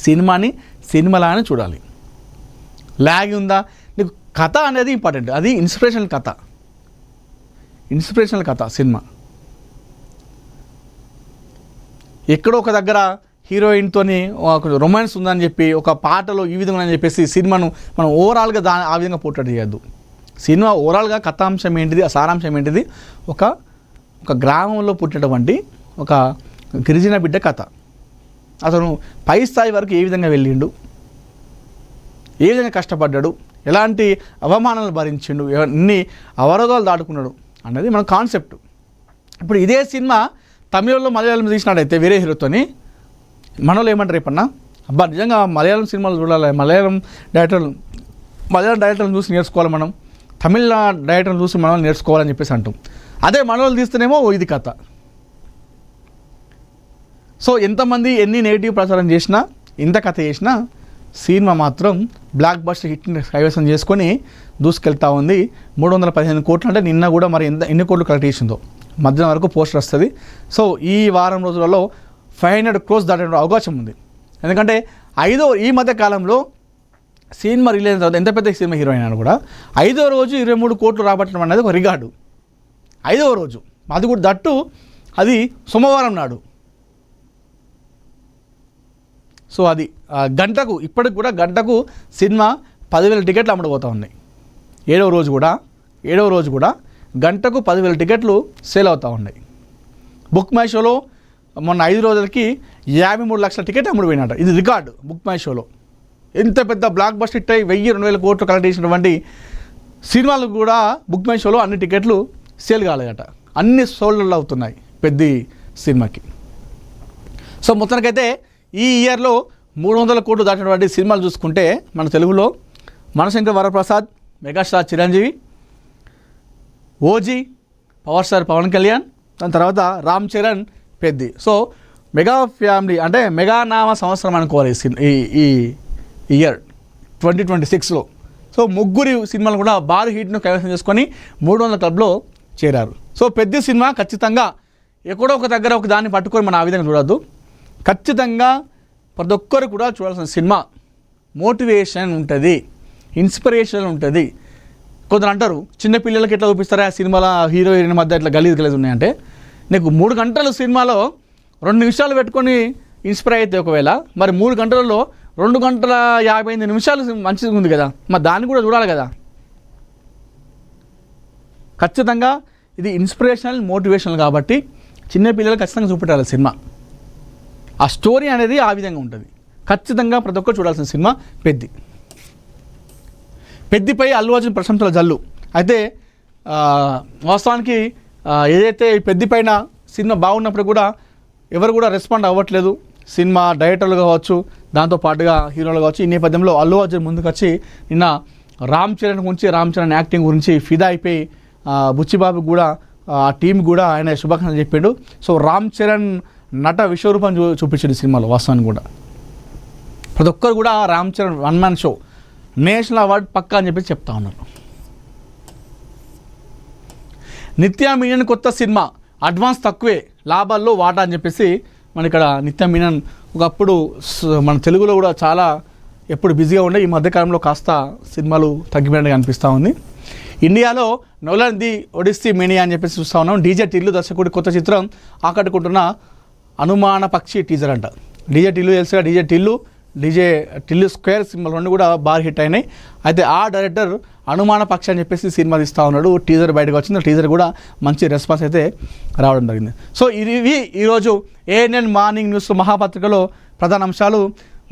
సినిమాని సినిమాలానే చూడాలి. లాగ్ ఉందా, నీకు కథ అనేది ఇంపార్టెంట్. అది ఇన్స్పిరేషనల్ కథ సినిమా. ఎక్కడో ఒక దగ్గర హీరోయిన్తోని ఒక రొమాన్స్ ఉందని చెప్పి ఒక పాటలో ఈ విధంగా అని చెప్పేసి సినిమాను మనం ఓవరాల్గా ఆ విధంగా పోర్ట్రేట్ చేయొద్దు. సినిమా ఓవరాల్గా కథాంశం ఏంటిది, ఆ సారాంశం ఏంటిది, ఒక గ్రామంలో పుట్టినటువంటి ఒక గిరిజన బిడ్డ కథ. అతను పై స్థాయి వరకు ఏ విధంగా వెళ్ళిండు, ఏ విధంగా కష్టపడ్డాడు, ఎలాంటి అవమానాలు భరించిండు, ఎన్ని అవరోధాలు దాటుకున్నాడు అన్నది మన కాన్సెప్ట్. ఇప్పుడు ఇదే సినిమా తమిళంలో మలయాళం తీసినాడైతే వేరే హీరోతోని మనలో ఏమంటారు రేపన్నా, అబ్బా నిజంగా మలయాళం సినిమాలు చూడాలి, మలయాళం డైరెక్టర్లను చూసి నేర్చుకోవాలి, మనం తమిళ డైరెక్టర్లను చూసి మనం నేర్చుకోవాలని చెప్పేసి అంటాం. అదే మనలో తీస్తేనేమో ఇది కథ. సో ఎంతమంది ఎన్ని నెగిటివ్ ప్రచారం చేసినా, ఇంత కథ చేసినా సినిమా మాత్రం బ్లాక్ బస్టర్ హిట్ని కైవసం చేసుకొని దూసుకెళ్తా ఉంది. 315 కోట్లు అంటే నిన్న కూడా మరి ఎన్ని కోట్లు కలెక్ట్ చేసిందో మధ్యాహ్నం వరకు పోస్టర్ వస్తుంది. సో ఈ వారం రోజులలో 500 crores దాటే అవకాశం ఉంది. ఎందుకంటే ఈ మధ్య కాలంలో సినిమా రిలీజ్ అయిన తర్వాత ఎంత పెద్ద సినిమా హీరోయిన్ అయినా కూడా 5వ రోజు 23 కోట్లు రాబట్టడం అనేది ఒక రికార్డు. 5వ రోజు, అది కూడా దట్టు అది సోమవారం నాడు. సో అది ఇప్పటికి కూడా గంటకు సినిమా 10,000 టికెట్లు అమ్ముడుపోతూ ఉన్నాయి. 7వ రోజు కూడా గంటకు 10,000 టికెట్లు సేల్ అవుతూ ఉన్నాయి. బుక్ మై షోలో మొన్న 5 రోజులకి 53 లక్షల టికెట్ అమ్ముడుపోయినట. ఇది రికార్డు బుక్ మై షోలో. ఎంత పెద్ద బ్లాక్ బస్టర్ హిట్ అయ్యి 1,000-2,000 కోట్లు కలెక్ట్ చేసినటువంటి సినిమాలు కూడా బుక్ మై షోలో అన్ని టికెట్లు సేల్ కాలేదట. అన్ని సోల్డ్ అవుతున్నాయి పెద్ద సినిమాకి. సో మొత్తానికైతే ఈ ఇయర్లో 300 కోట్లు దాటినటువంటి సినిమాలు చూసుకుంటే మన తెలుగులో Mana Shankar Varaprasad, megastar Chiranjeevi, OG, power star Pawan Kalyan, దాని తర్వాత Ram Charan, Peddi. So mega family అంటే మెగా నామ సంవత్సరం అనుకోవాలి ఈ ఇయర్ 2026లో. సో ముగ్గురు సినిమాలు కూడా భారీ హిట్ను కైవసం చేసుకొని 300 క్లబ్లో చేరారు. సో పెద్ద సినిమా ఖచ్చితంగా ఎక్కడో ఒక దగ్గర ఒక దాన్ని పట్టుకొని మనం ఆ విధంగా చూడొద్దు. ఖచ్చితంగా ప్రతి ఒక్కరు కూడా చూడాల్సిన సినిమా. మోటివేషన్ ఉంటుంది, ఇన్స్పిరేషన్ ఉంటుంది. కొందరు అంటారు చిన్నపిల్లలకి ఎట్లా చూపిస్తారా ఆ సినిమాలో హీరో హీరోయిన్ మధ్య ఇట్లా గలీజ్ ఉన్నాయంటే, నీకు 3 గంటలు సినిమాలో 2 నిమిషాలు పెట్టుకొని ఇన్స్పైర్ అయితే ఒకవేళ, మరి 3 గంటలలో 2 గంటల 58 నిమిషాలు మంచిగా ఉంది కదా, మరి దాన్ని కూడా చూడాలి కదా. ఖచ్చితంగా ఇది ఇన్స్పిరేషనల్, మోటివేషనల్ కాబట్టి చిన్నపిల్లలు ఖచ్చితంగా చూపెట్టాలి సినిమా. ఆ స్టోరీ అనేది ఆ విధంగా ఉంటుంది. ఖచ్చితంగా ప్రతి ఒక్కరు చూడాల్సిన సినిమా పెద్దిపై అల్లు అర్జున్ ప్రశంసల జల్లు. అయితే వాస్తవానికి ఏదైతే పెద్ది పైన సినిమా బాగున్నప్పుడు కూడా ఎవరు కూడా రెస్పాండ్ అవ్వట్లేదు. సినిమా డైరెక్టర్లు కావచ్చు, దాంతోపాటుగా హీరోలు కావచ్చు. ఈ నేపథ్యంలో అల్లు అర్జున్ ముందుకు వచ్చి నిన్న రామ్ చరణ్ యాక్టింగ్ గురించి ఫిదా అయిపోయి బుచ్చిబాబు కూడా ఆ టీం కూడా ఆయన శుభాకాంక్షలు చెప్పాడు. సో రామ్ చరణ్ నట విశ్వరూపం చూపించాడు సినిమాలో. వాస్తవాన్ని కూడా ప్రతి ఒక్కరు కూడా Ram Charan 1 man show, national award పక్కా అని చెప్పి చెప్తా ఉన్నారు. నిత్యా మీనన్ కొత్త సినిమా, అడ్వాన్స్ తక్కువే, లాభాల్లో వాటా అని చెప్పేసి మన ఇక్కడ నిత్యా మీనన్ ఒకప్పుడు మన తెలుగులో కూడా చాలా ఎప్పుడు బిజీగా ఉండే, ఈ మధ్యకాలంలో కాస్త సినిమాలు తగ్గిపోయినట్టుగా అనిపిస్తూ ఉంది. ఇండియాలో నోలన్ ది ఒడిస్సీ మేనియా అని చెప్పేసి చూస్తూ ఉన్నాం. డీజే టిల్లు దర్శకుడి కొత్త చిత్రం ఆకట్టుకుంటున్న అనుమాన పక్షి టీజర్ అంట. డీజే టిల్లు తెలుసుగా, DJ Tillu DJ Tillu square symbol రెండు కూడా బాగా హిట్ అయినాయి. అయితే ఆ డైరెక్టర్ అనుమాన పక్షి అని చెప్పేసి సినిమా తీస్తూ ఉన్నాడు. టీజర్ బయటకు వచ్చింది. టీజర్ కూడా మంచి రెస్పాన్స్ అయితే రావడం జరిగింది. సో ఇవి ఈరోజు ఏఎన్ఎన్ మార్నింగ్ న్యూస్ మహాపత్రికలో ప్రధాన అంశాలు.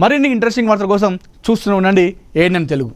మరిన్ని ఇంట్రెస్టింగ్ వార్తల కోసం చూస్తూనే ఉండండి ఏఎన్ఎన్ తెలుగు.